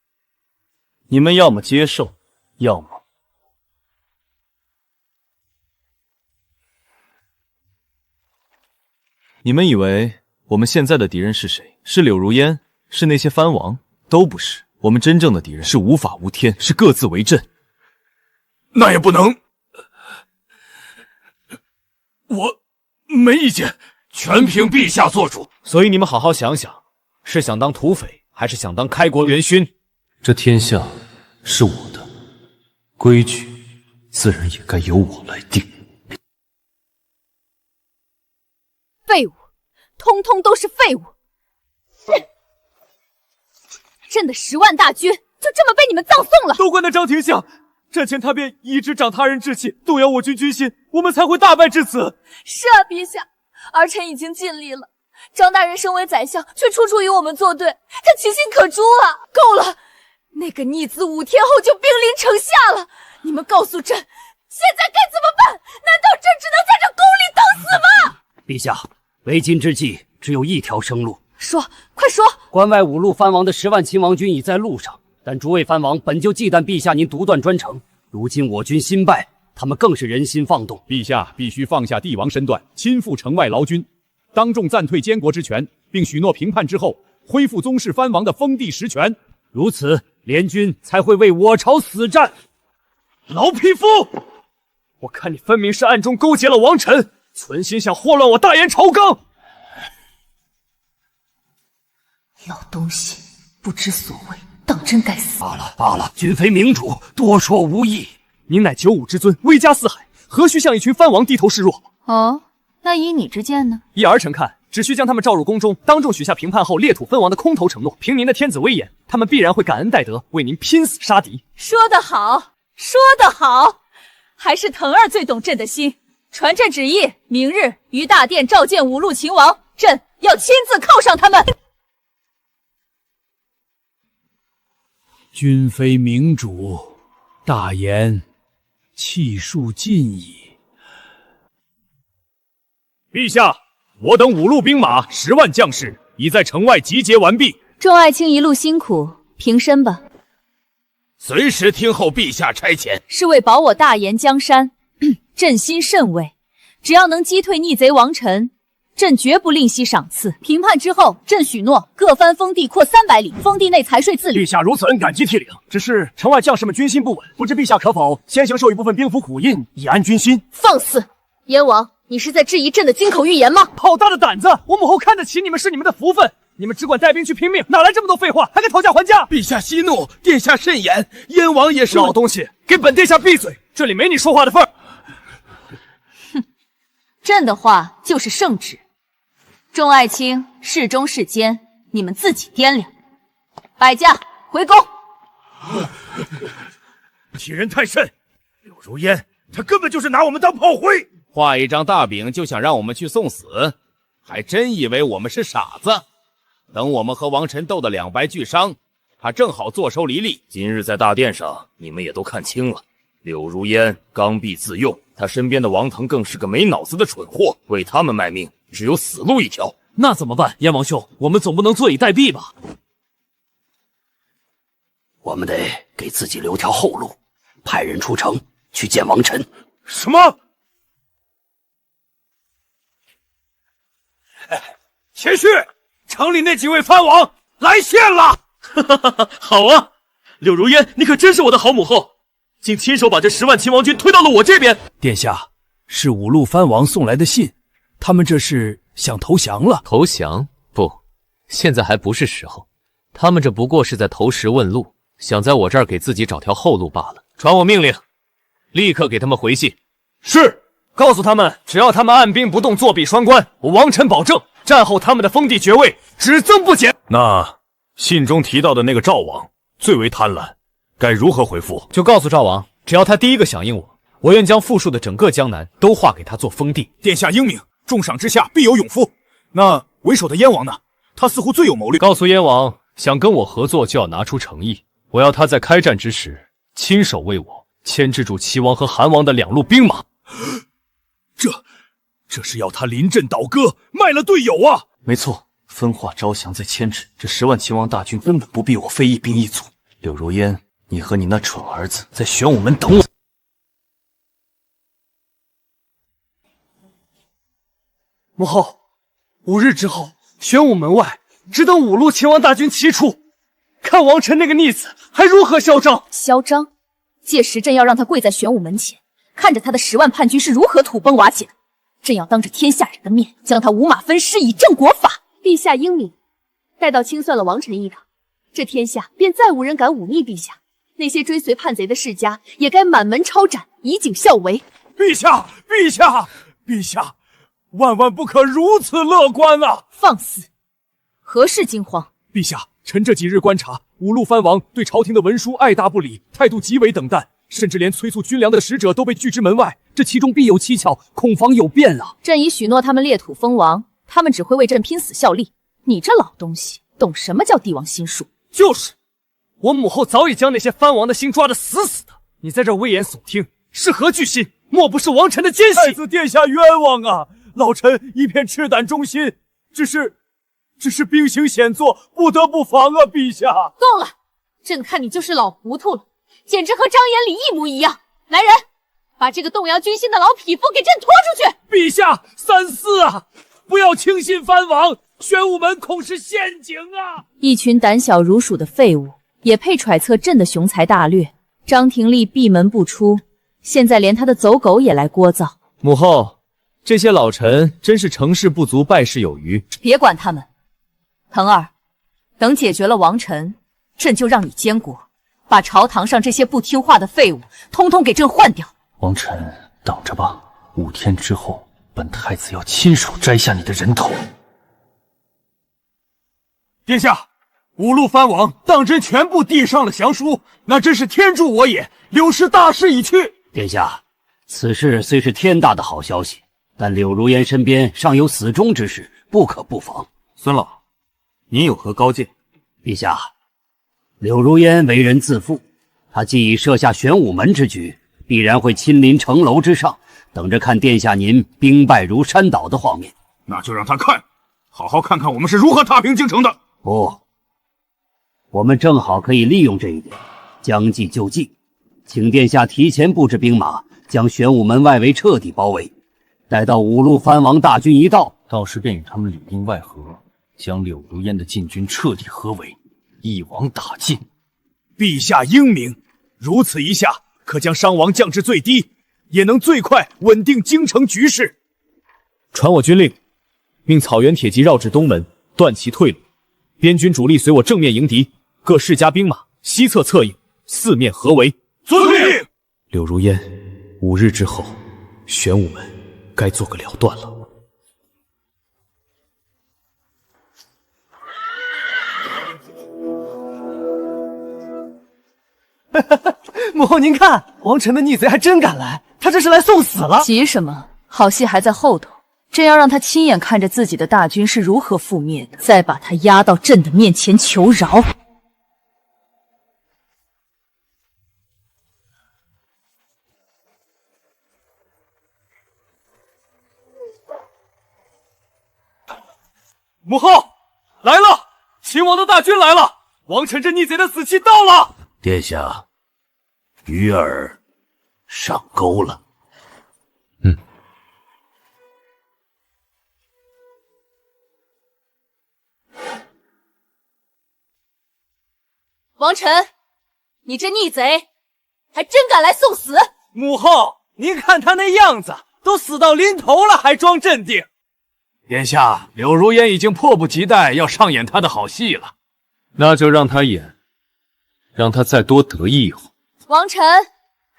你们要么接受，要么……你们以为我们现在的敌人是谁？是柳如烟？是那些藩王？都不是。我们真正的敌人是无法无天，是各自为政。那也不能，我没意见，全凭陛下做主。所以你们好好想想，是想当土匪，还是想当开国元勋？这天下是我的，规矩自然也该由我来定。废物，通通都是废物！朕的10万大军就这么被你们葬送了！都怪那张廷相，战前他便一直长他人志气，动摇我军军心，我们才会大败至此。是啊，陛下，儿臣已经尽力了。张大人身为宰相，却处处与我们作对，他其心可诛啊！够了，那个逆子5天后就兵临城下了。你们告诉朕，现在该怎么办？难道朕只能在这宫里等死吗？陛下，为今之计只有一条生路。说，快说！关外5路藩王的10万秦王军已在路上，但诸位藩王本就忌惮陛下您独断专承。如今我军新败，他们更是人心放动。陛下必须放下帝王身段，亲赴城外劳军，当众暂退监国之权，并许诺平叛之后恢复宗室藩王的封地实权。如此，联军才会为我朝死战。老匹夫，我看你分明是暗中勾结了王臣，存心想祸乱我大燕朝纲。老东西，不知所谓，当真该死！罢了，君非明主，多说无益。您乃95之尊，威加四海，何须向一群藩王低头示弱？哦，那依你之见呢？依儿臣看，只需将他们召入宫中，当众许下平叛后裂土分王的空头承诺。凭您的天子威严，他们必然会感恩戴德，为您拼死杀敌。说得好，说得好，还是腾儿最懂朕的心。传朕旨意，明日于大殿召见5路秦王，朕要亲自犒赏他们。君非明主，大言气数尽矣。陛下，我等5路兵马10万将士，已在城外集结完毕。众爱卿一路辛苦，平身吧。随时听候陛下差遣。是为保我大燕江山，朕心甚慰。只要能击退逆贼王臣，朕绝不吝惜赏赐。评判之后，朕许诺各藩封地扩300里，封地内财税自理。陛下如此恩感激涕零，只是城外将士们军心不稳，不知陛下可否先行授予部分兵符苦印，以安军心？放肆！燕王，你是在质疑朕的金口玉言吗？好大的胆子！我母后看得起你们是你们的福分，你们只管带兵去拼命，哪来这么多废话，还敢讨价还价？陛下息怒，殿下慎言，燕王也是老东西，给本殿下闭嘴！这里没你说话的份儿。朕的话就是圣旨，众爱卿是忠是奸，你们自己掂量。摆驾回宫。欺人太甚！柳如烟，他根本就是拿我们当炮灰。画一张大饼就想让我们去送死，还真以为我们是傻子。等我们和王臣斗得两败俱伤，他正好坐收渔利。今日在大殿上，你们也都看清了，柳如烟刚愎自用，他身边的王腾更是个没脑子的蠢货，为他们卖命，只有死路一条。那怎么办？燕王兄，我们总不能坐以待毙吧？我们得给自己留条后路，派人出城去见王臣。什么？前旭，城里那几位藩王来献了。好啊，柳如烟，你可真是我的好母后，竟亲手把这10万秦王军推到了我这边。殿下，是5路藩王送来的信，他们这是想投降了。投降？不，现在还不是时候。他们这不过是在投石问路，想在我这儿给自己找条后路罢了。传我命令，立刻给他们回信。是，告诉他们，只要他们按兵不动，作壁栓关，我王臣保证，战后他们的封地爵位只增不减。那信中提到的那个赵王最为贪婪，该如何回复？就告诉赵王，只要他第一个响应我，我愿将富庶的整个江南都划给他做封地。殿下英明，重赏之下必有勇夫。那为首的燕王呢？他似乎最有谋略。告诉燕王，想跟我合作就要拿出诚意，我要他在开战之时亲手为我牵制住齐王和韩王的2路兵马。这是要他临阵倒戈，卖了队友啊！没错，分化招降再牵制，这10万秦王大军根本不必我费一兵一卒。柳如烟，你和你那蠢儿子在玄武门等我。母后，5日之后，玄武门外只等5路秦王大军齐出，看王臣那个逆子还如何嚣张！嚣张！届时朕要让他跪在玄武门前，看着他的10万叛军是如何土崩瓦解的。朕要当着天下人的面将他五马分尸，以正国法。陛下英明，待到清算了王臣一党，这天下便再无人敢忤逆陛下。那些追随叛贼的世家也该满门抄斩，以儆效为。陛下，陛下，陛下，万万不可如此乐观啊！放肆！何事惊慌？陛下，臣这几日观察5路藩王对朝廷的文书爱答不理，态度极为等淡，甚至连催促军粮的使者都被拒之门外，这其中必有蹊跷，恐防有变啊！朕已许诺他们裂土封王，他们只会为朕拼死效力。你这老东西，懂什么叫帝王心术？就是，我母后早已将那些藩王的心抓得死死的。你在这危言耸听，是何居心？莫不是王臣的奸细？太子殿下冤枉啊！老臣一片赤胆忠心，只是兵行险作，不得不防啊！陛下，够了！朕看你就是老糊涂了，简直和张延礼一模一样。来人，把这个动摇军心的老匹夫给朕拖出去！陛下，三思啊！不要轻信藩王，玄武门恐是陷阱啊！一群胆小如鼠的废物，也配揣测朕的雄才大略？张廷丽闭门不出，现在连他的走狗也来聒噪。母后，这些老臣真是成事不足，败事有余。别管他们，腾儿，等解决了王臣，朕就让你监国，把朝堂上这些不听话的废物通通给朕换掉。王臣，等着吧，5天之后，本太子要亲手摘下你的人头。殿下，5路藩王当真全部递上了降书，那真是天助我也！柳氏大势已去。殿下，此事虽是天大的好消息，但柳如烟身边尚有死忠之士，不可不防。孙老，您有何高见？陛下，柳如烟为人自负，他既已设下玄武门之局，必然会亲临城楼之上，等着看殿下您兵败如山倒的画面。那就让他看好好看看我们是如何踏平京城的。不，我们正好可以利用这一点，将计就计。请殿下提前布置兵马，将玄武门外围彻底包围。待到五路藩王大军一到，到时便与他们里应外合，将柳如烟的禁军彻底合围，一网打尽。陛下英明，如此一下，可将伤亡降至最低，也能最快稳定京城局势。传我军令，命草原铁骑绕至东门，断其退路。边军主力随我正面迎敌，各士加兵马，西侧策应，四面合围。遵命。柳如烟，5日之后，玄武门该做个了断了。母后您看，王晨的逆贼还真敢来，他这是来送死了。急什么？好戏还在后头。朕要让他亲眼看着自己的大军是如何覆灭的，再把他押到朕的面前求饶。母后来了，秦王的大军来了，王晨这逆贼的死期到了。殿下，鱼儿上钩了。王晨，你这逆贼，还真敢来送死！母后，您看他那样子，都死到临头了，还装镇定。殿下，柳如烟已经迫不及待要上演他的好戏了。那就让他演，让他再多得意一会。王晨，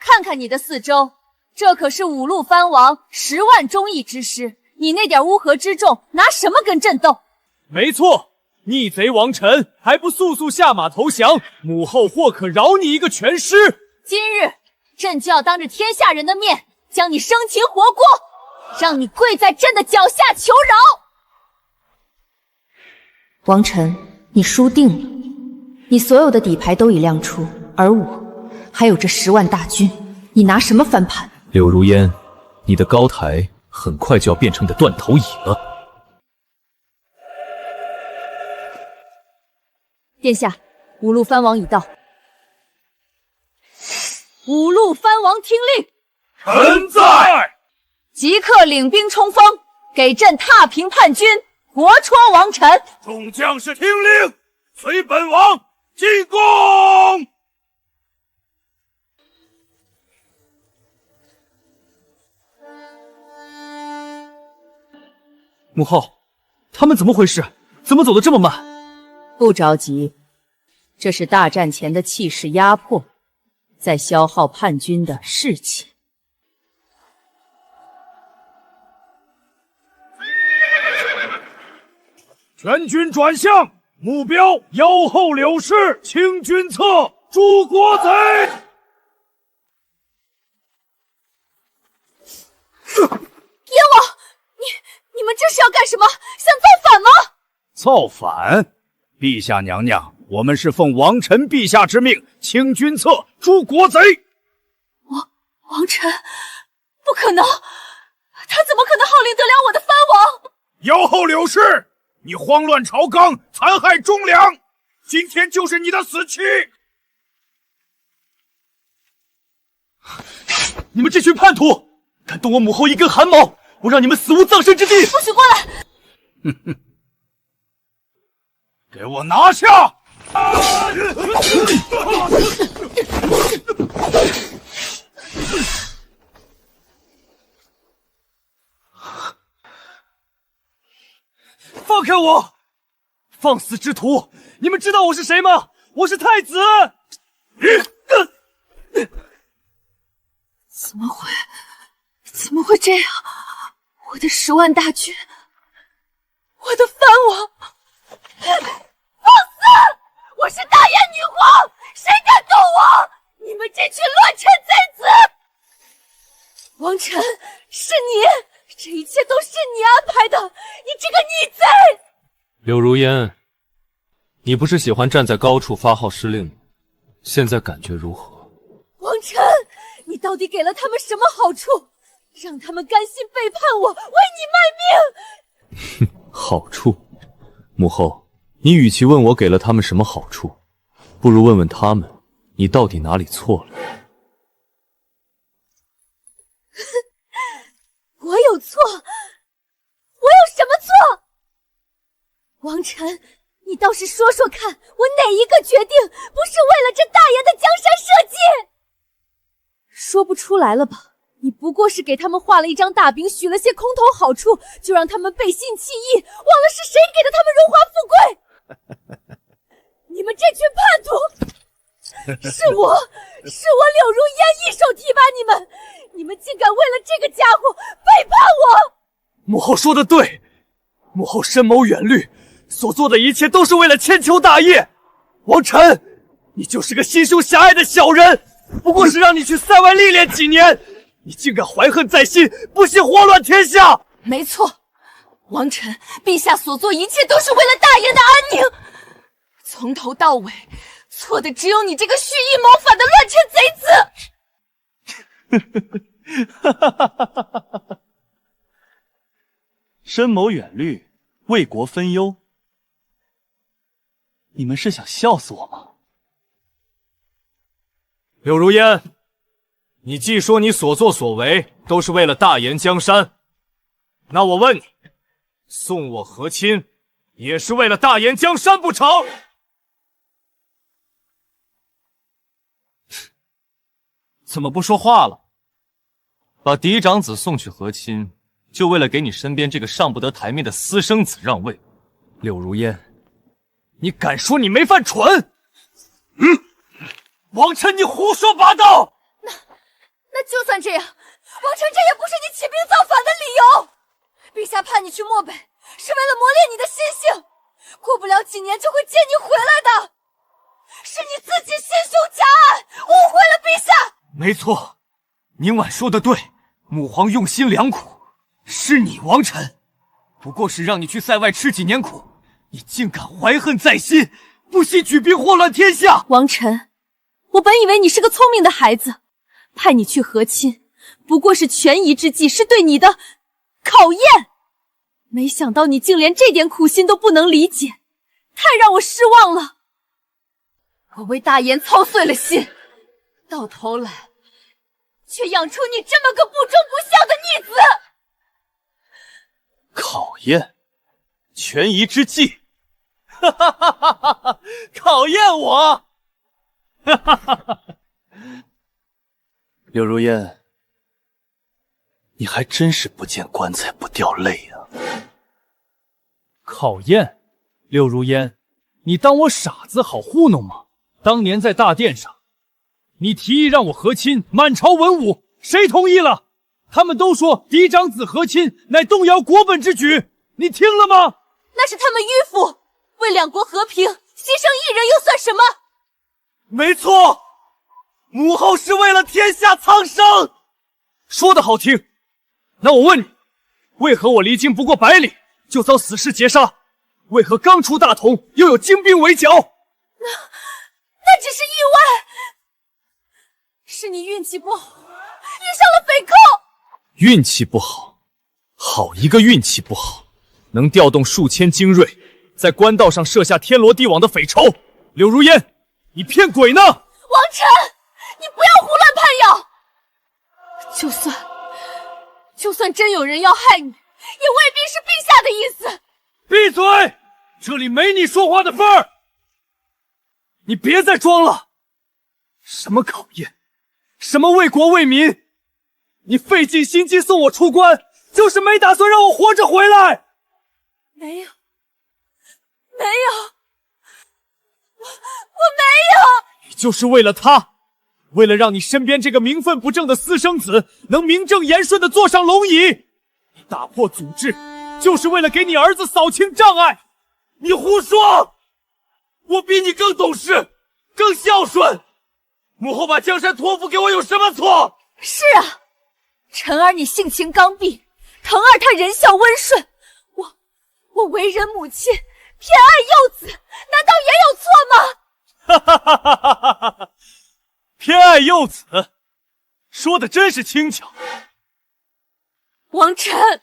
看看你的四周，这可是5路藩王10万忠义之师，你那点乌合之众，拿什么跟朕斗？没错。逆贼王晨还不速速下马投降，母后或可饶你一个全尸。今日朕就要当着天下人的面将你生擒活剥，让你跪在朕的脚下求饶。王晨，你输定了，你所有的底牌都已亮出，而我还有这10万大军，你拿什么翻盘？柳如烟，你的高台很快就要变成你的断头椅了。殿下，5路藩王已到。5路藩王听令，臣在。即刻领兵冲锋，给朕踏平叛军，活捉王晨。众将士听令，随本王进攻。母后，他们怎么回事？怎么走得这么慢？不着急，这是大战前的气势压迫，在消耗叛军的士气。全军转向，目标腰后柳氏，清君侧，诛国贼。燕王，你们这是要干什么？想造反吗？造反！陛下娘娘，我们是奉王臣陛下之命，清君侧，诛国贼。王臣，不可能，他怎么可能号令得了我的藩王？腰后柳氏，你慌乱朝纲，残害忠良，今天就是你的死期！你们这群叛徒，敢动我母后一根汗毛，我让你们死无葬身之地！不许过来！哼哼，给我拿下！放开我！放肆之徒！你们知道我是谁吗？我是太子！怎么会这样？我的10万大军，我的藩王，放肆！我是大燕女皇，谁敢动我？你们这群乱臣贼子！王晨，是你，这一切都是你安排的，你这个逆贼！柳如烟，你不是喜欢站在高处发号施令吗？现在感觉如何？王晨，你到底给了他们什么好处，让他们甘心背叛我，为你卖命？好处？母后，你与其问我给了他们什么好处，不如问问他们，你到底哪里错了？我有错？我有什么错？王晨，你倒是说说看，我哪一个决定不是为了这大爷的江山社稷？说不出来了吧？你不过是给他们画了一张大饼，许了些空头好处，就让他们背信弃义，忘了是谁给的他们荣华富贵。你们这群叛徒，是我柳如烟一手提拔你们，你们竟敢为了这个家伙背叛我！母后说的对，母后深谋远虑，所做的一切都是为了千秋大业。王晨，你就是个心胸狭隘的小人，不过是让你去塞外历练几年，你竟敢怀恨在心，不惜祸乱天下！没错，王晨，陛下所做一切都是为了大燕的安宁，从头到尾，错的只有你这个蓄意谋反的乱臣贼子！深谋远虑，为国分忧，你们是想笑死我吗？柳如烟，你既说你所作所为都是为了大燕江山，那我问你，送我和亲也是为了大燕江山不成？怎么不说话了？把嫡长子送去和亲，就为了给你身边这个上不得台面的私生子让位？柳如烟，你敢说你没犯蠢？王晨，你胡说八道！那就算这样，王晨，这也不是你起兵造反的理由。陛下派你去漠北，是为了磨练你的心性，过不了几年就会接你回来的。是你自己心胸狭隘，误会了陛下。没错，宁婉说的对，母皇用心良苦，是你王晨，不过是让你去塞外吃几年苦，你竟敢怀恨在心，不惜举兵祸乱天下。王晨，我本以为你是个聪明的孩子，派你去和亲，不过是权宜之计，是对你的考验。没想到你竟连这点苦心都不能理解，太让我失望了。我为大燕操碎了心，到头来却养出你这么个不忠不孝的逆子。考验，权宜之计，考验我！柳如烟，你还真是不见棺材不掉泪啊！考验，柳如烟，你当我傻子好糊弄吗？当年在大殿上，你提议让我和亲，满朝文武谁同意了？他们都说嫡长子和亲乃动摇国本之举，你听了吗？那是他们迂腐，为两国和平牺牲一人又算什么？没错，母后是为了天下苍生。说得好听，那我问你，为何我离京不过100里就遭死士劫杀？为何刚出大同又有精兵围剿？那只是意外，是你运气不好，遇上了匪寇。运气不好，好一个运气不好，能调动数千精锐，在官道上设下天罗地网的匪仇。柳如烟，你骗鬼呢！王晨，你不要胡乱攀咬。就算真有人要害你，也未必是陛下的意思。闭嘴！这里没你说话的份儿。你别再装了！什么考验，什么为国为民，你费尽心机送我出关，就是没打算让我活着回来。没有，我没有。你就是为了他，为了让你身边这个名分不正的私生子能名正言顺地坐上龙椅，你打破祖制，就是为了给你儿子扫清障碍。你胡说！我比你更懂事，更孝顺。母后把江山托付给我有什么错？是啊，晨儿你性情刚愎，腾儿她仁孝温顺，我为人母亲偏爱幼子，难道也有错吗？哈哈哈哈哈哈！偏爱幼子，说的真是轻巧。王晨，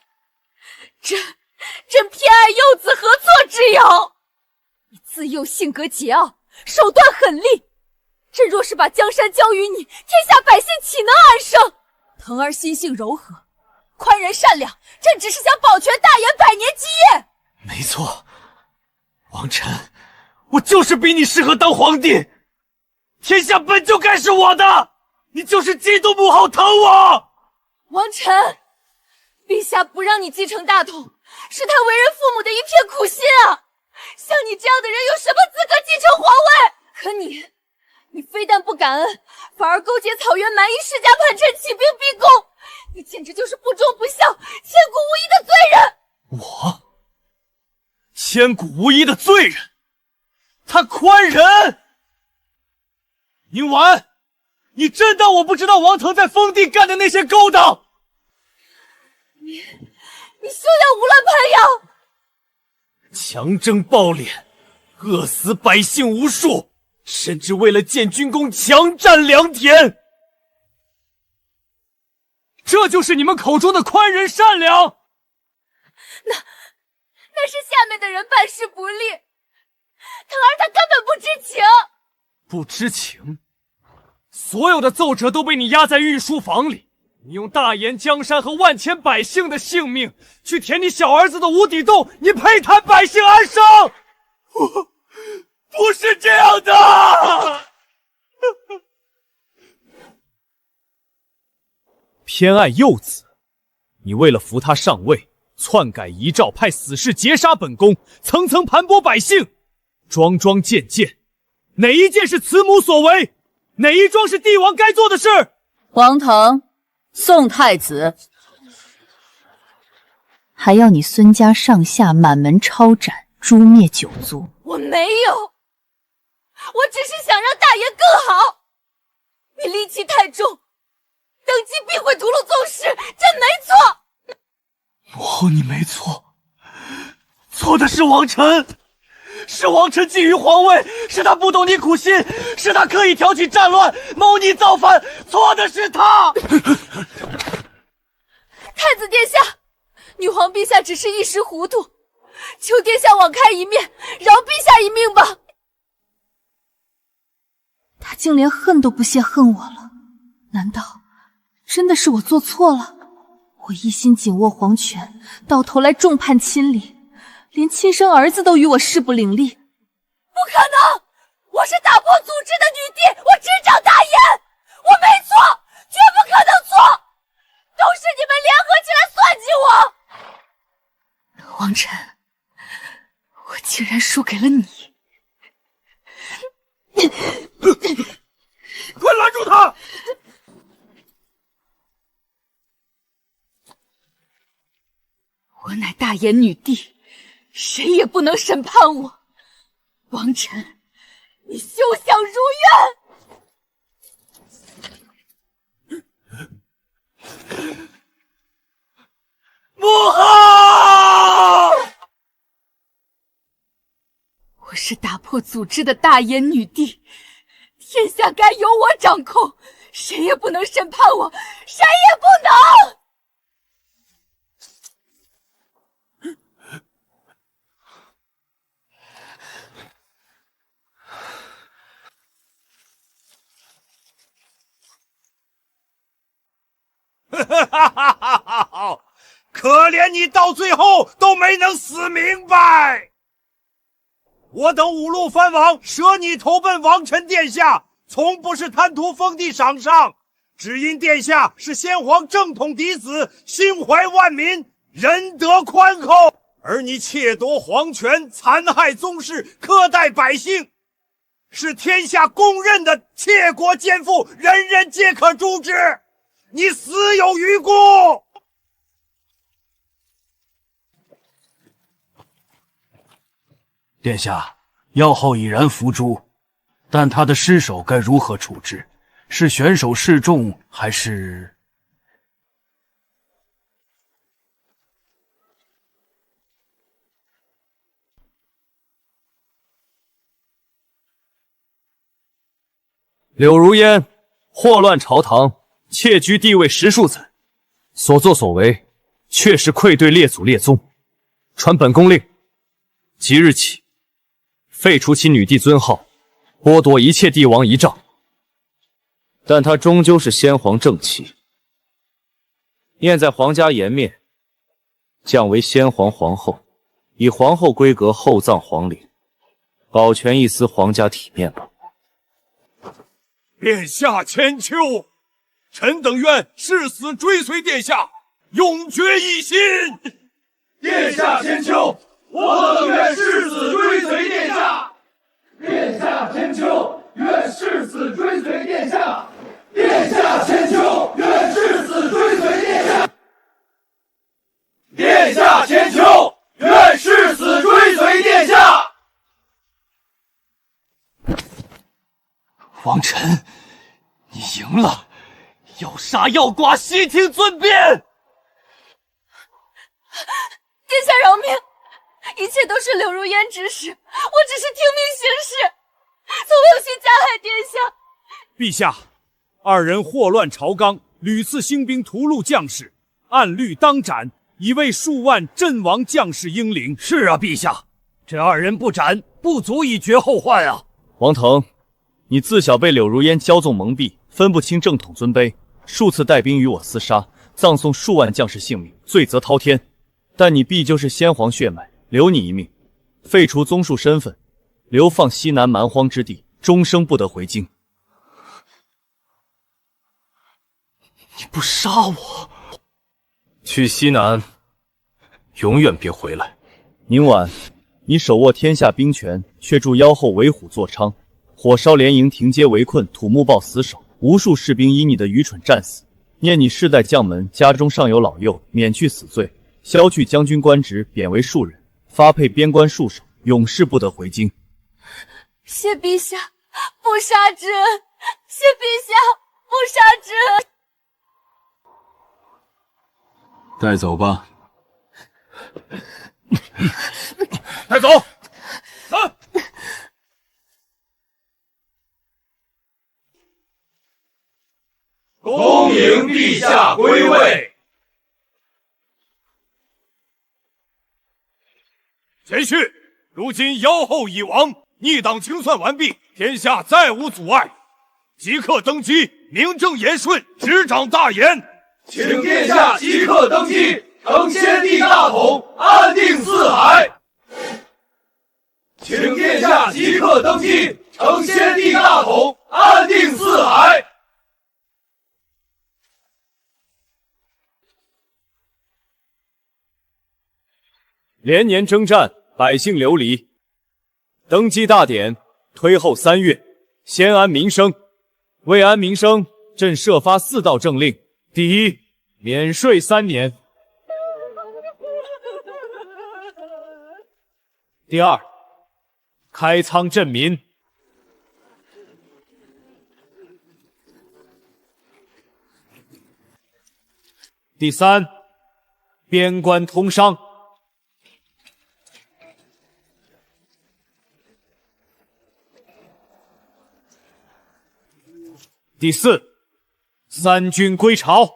朕偏爱幼子何错之有？你自幼性格桀骜，手段狠厉，朕若是把江山交于你，天下百姓岂能安生？腾儿心性柔和，宽仁善良，朕只是想保全大燕百年基业。没错，王晨，我就是比你适合当皇帝。天下本就该是我的，你就是嫉妒母后疼我。王晨，陛下不让你继承大统，是他为人父母的一片苦心啊！像你这样的人有什么资格继承皇位？可你非但不感恩，反而勾结草原蛮夷世家叛臣起兵逼宫，你简直就是不忠不孝、千古无义的罪人！我千古无义的罪人？他宽仁？宁婉，你真当我不知道王腾在封地干的那些勾当？你休要胡乱攀咬！强征暴敛，饿死百姓无数，甚至为了建军功强占良田，这就是你们口中的宽仁善良？那是下面的人办事不力，腾儿他根本不知情。不知情？所有的奏折都被你压在御书房里，你用大燕江山和万千百姓的性命去填你小儿子的无底洞，你配谈百姓安生？不是这样的。偏爱幼子，你为了扶他上位，篡改遗诏，派死士劫杀本宫，层层盘剥百姓，桩桩件件，哪一件是慈母所为？哪一桩是帝王该做的事？王腾，宋太子。还要你孙家上下满门抄斩，诛灭九族。我没有，我只是想让大燕更好。你戾气太重，登基必会屠戮宗室，朕没错。母后，你没错，错的是王晨。是王晨觊觎皇位，是他不懂你苦心，是他刻意挑起战乱，谋你造反，错的是他。太子殿下，女皇陛下只是一时糊涂，求殿下网开一面，饶陛下一命吧。他竟连恨都不屑恨我了，难道真的是我做错了？我一心紧握皇权，到头来众叛亲离，连亲生儿子都与我势不两立。不可能！我是打破祖制的女帝，我执掌大燕，我没错，绝不可能错，都是你们联合起来算计我。王晨，我竟然输给了你！快拦住他！我乃大燕女帝，谁也不能审判我。王晨，你休想如愿！母后！我是打破祖制的大燕女帝，天下该由我掌控，谁也不能审判我，谁也不能！可怜你到最后都没能死明白。我等五路藩王舍你投奔王臣殿下，从不是贪图封地赏赏，只因殿下是先皇正统嫡子，心怀万民，仁德宽厚。而你窃夺皇权，残害宗室，苛待百姓，是天下公认的窃国奸妇，人人皆可诛之。你死有余辜。殿下，药后已然伏诛，但他的尸首该如何处置？是选手示众，还是……柳如烟祸乱朝堂，窃居帝位10数载，所作所为确实愧对列祖列宗。传本宫令，即日起废除其女帝尊号，剥夺一切帝王仪仗。但她终究是先皇正妻，念在皇家颜面，降为先皇皇后，以皇后规格厚葬皇陵，保全一丝皇家体面吧。殿下千秋，臣等愿誓死追随殿下，永绝一心。殿下千秋，我等愿誓死追随殿下。殿下千秋，愿誓死追随殿下。殿下千秋，愿誓死追随殿下。殿下千秋，愿誓死追随殿下。王臣，你赢了，要杀要剐，悉听尊便。殿下饶命！一切都是柳如烟指使，我只是听命行事，从没有心加害殿下。陛下，二人祸乱朝纲，屡次兴兵屠戮将士，按律当斩，已为数万阵亡将士英灵。是啊，陛下，这二人不斩，不足以绝后患啊。王腾，你自小被柳如烟骄纵蒙蔽，分不清正统尊卑，数次带兵与我厮杀，葬送数万将士性命，罪责滔天。但你毕究是先皇血脉，留你一命，废除宗庶身份，流放西南蛮荒之地，终生不得回京。你不杀我，去西南，永远别回来。宁婉，你手握天下兵权，却助妖后为虎作伥，火烧连营，停街围困，土木堡死守，无数士兵因你的愚蠢战死。念你世代将门，家中尚有老幼，免去死罪，削去将军官职，贬为庶人，发配边关戍守，永世不得回京。谢陛下，不杀之恩！谢陛下，不杀之恩！带走吧。带走。走。恭迎陛下归位。贤婿，如今妖后已亡，逆党清算完毕，天下再无阻碍，即刻登基，名正言顺，执掌大言。请殿下即刻登基，承先帝大统，安定四海。请殿下即刻登基，承先帝大统，安定四海。连年征战，百姓流离。登基大典推后3月，先安民生。为安民生，朕设发4道政令：第一，免税3年；第二，开仓赈民；第三，边关通商；第四，三军归朝。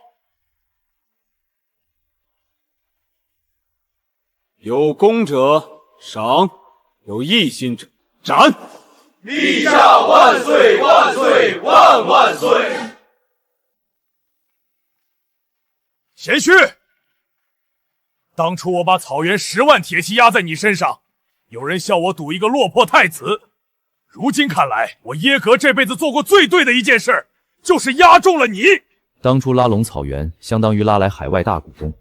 有功者赏，有异心者斩。陛下万岁万岁万万岁！贤婿，当初我把草原10万铁骑压在你身上，有人笑我赌一个落魄太子。如今看来，我耶格这辈子做过最对的一件事，就是压中了你。当初拉拢草原，相当于拉来海外大股东，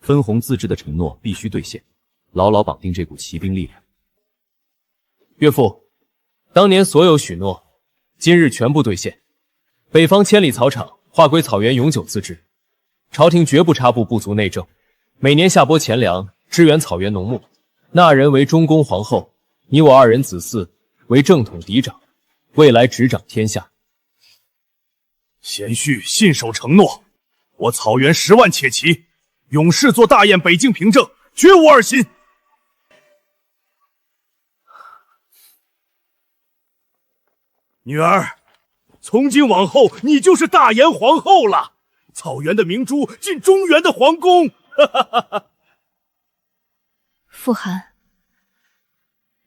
分红自治的承诺必须兑现，牢牢绑定这股骑兵力量。岳父，当年所有许诺，今日全部兑现。北方千里草场划归草原永久自治，朝廷绝不插部部族内政，每年下拨钱粮支援草原农牧，纳人为中宫皇后，你我2人子嗣为正统嫡长，未来执掌天下。贤婿信守承诺，我草原10万铁骑，永世做大雁北境凭证，绝无二心。女儿，从今往后，你就是大颜皇后了，草原的明珠进中原的皇宫。傅寒，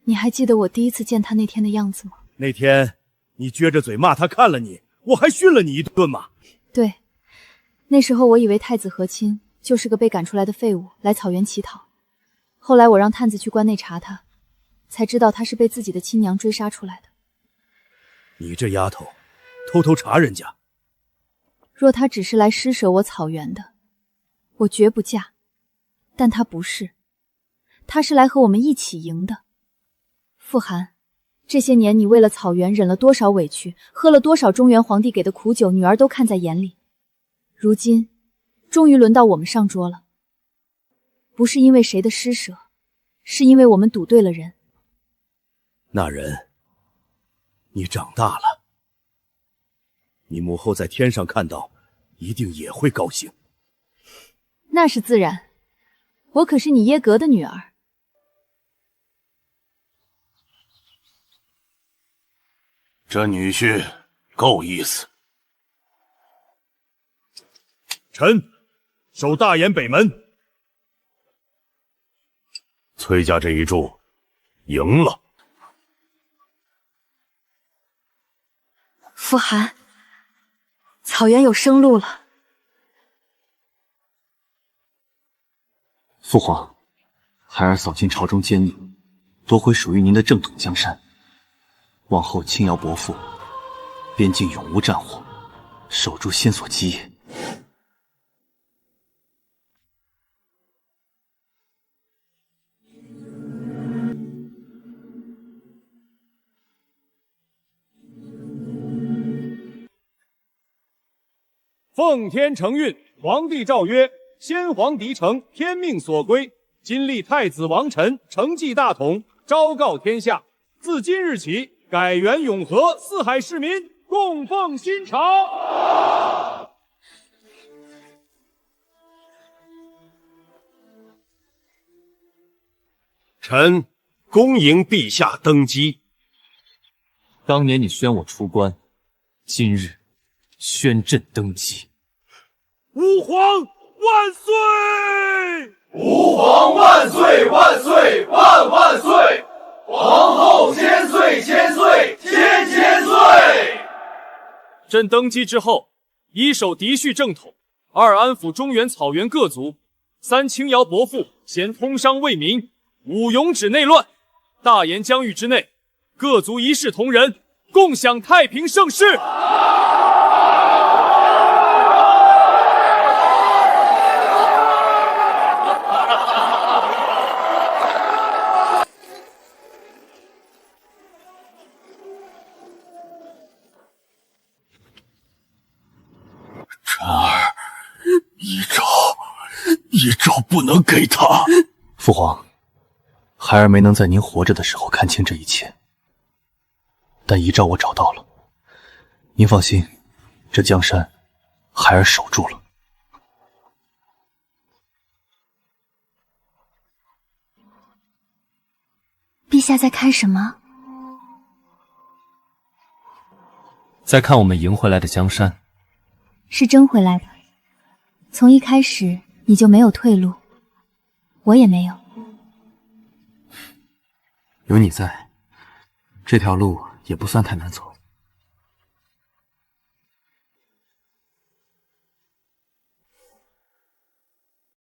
你还记得我第一次见他那天的样子吗？那天你撅着嘴骂他看了你，我还训了你一顿嘛。对，那时候我以为太子和亲就是个被赶出来的废物，来草原乞讨。后来我让探子去关内查他，才知道他是被自己的亲娘追杀出来的。你这丫头，偷偷查人家。若他只是来施舍我草原的，我绝不嫁。但他不是，他是来和我们一起赢的。傅寒，这些年你为了草原忍了多少委屈，喝了多少中原皇帝给的苦酒，女儿都看在眼里。如今，终于轮到我们上桌了。不是因为谁的施舍，是因为我们赌对了人。那人，你长大了，你母后在天上看到，一定也会高兴。那是自然，我可是你耶格的女儿。这女婿够意思。臣守大研北门。崔家这一注赢了。傅寒，草原有生路了。父皇，孩儿扫尽朝中奸佞，夺回属于您的正统江山。往后轻徭薄赋，边境永无战火，守住先所基业。奉天承运，皇帝诏曰：先皇嫡承，天命所归。今立太子王臣承继大统，昭告天下：自今日起，改元永和，四海市民供奉新朝。臣恭迎陛下登基。当年你宣我出关，今日宣朕登基。吾皇万岁！吾皇万岁万岁万万岁！皇后千岁千岁千千岁！朕登基之后，一守嫡序正统，二安抚中原草原各族，三轻徭薄赋，咸通商为民，五永止内乱。大研疆域之内，各族一视同仁，共享太平盛世。晨儿，遗诏不能给他。父皇，孩儿没能在您活着的时候看清这一切，但遗诏我找到了。您放心，这江山孩儿守住了。陛下在看什么？再看我们赢回来的江山。是争回来的。从一开始你就没有退路，我也没有。有你在，这条路也不算太难走。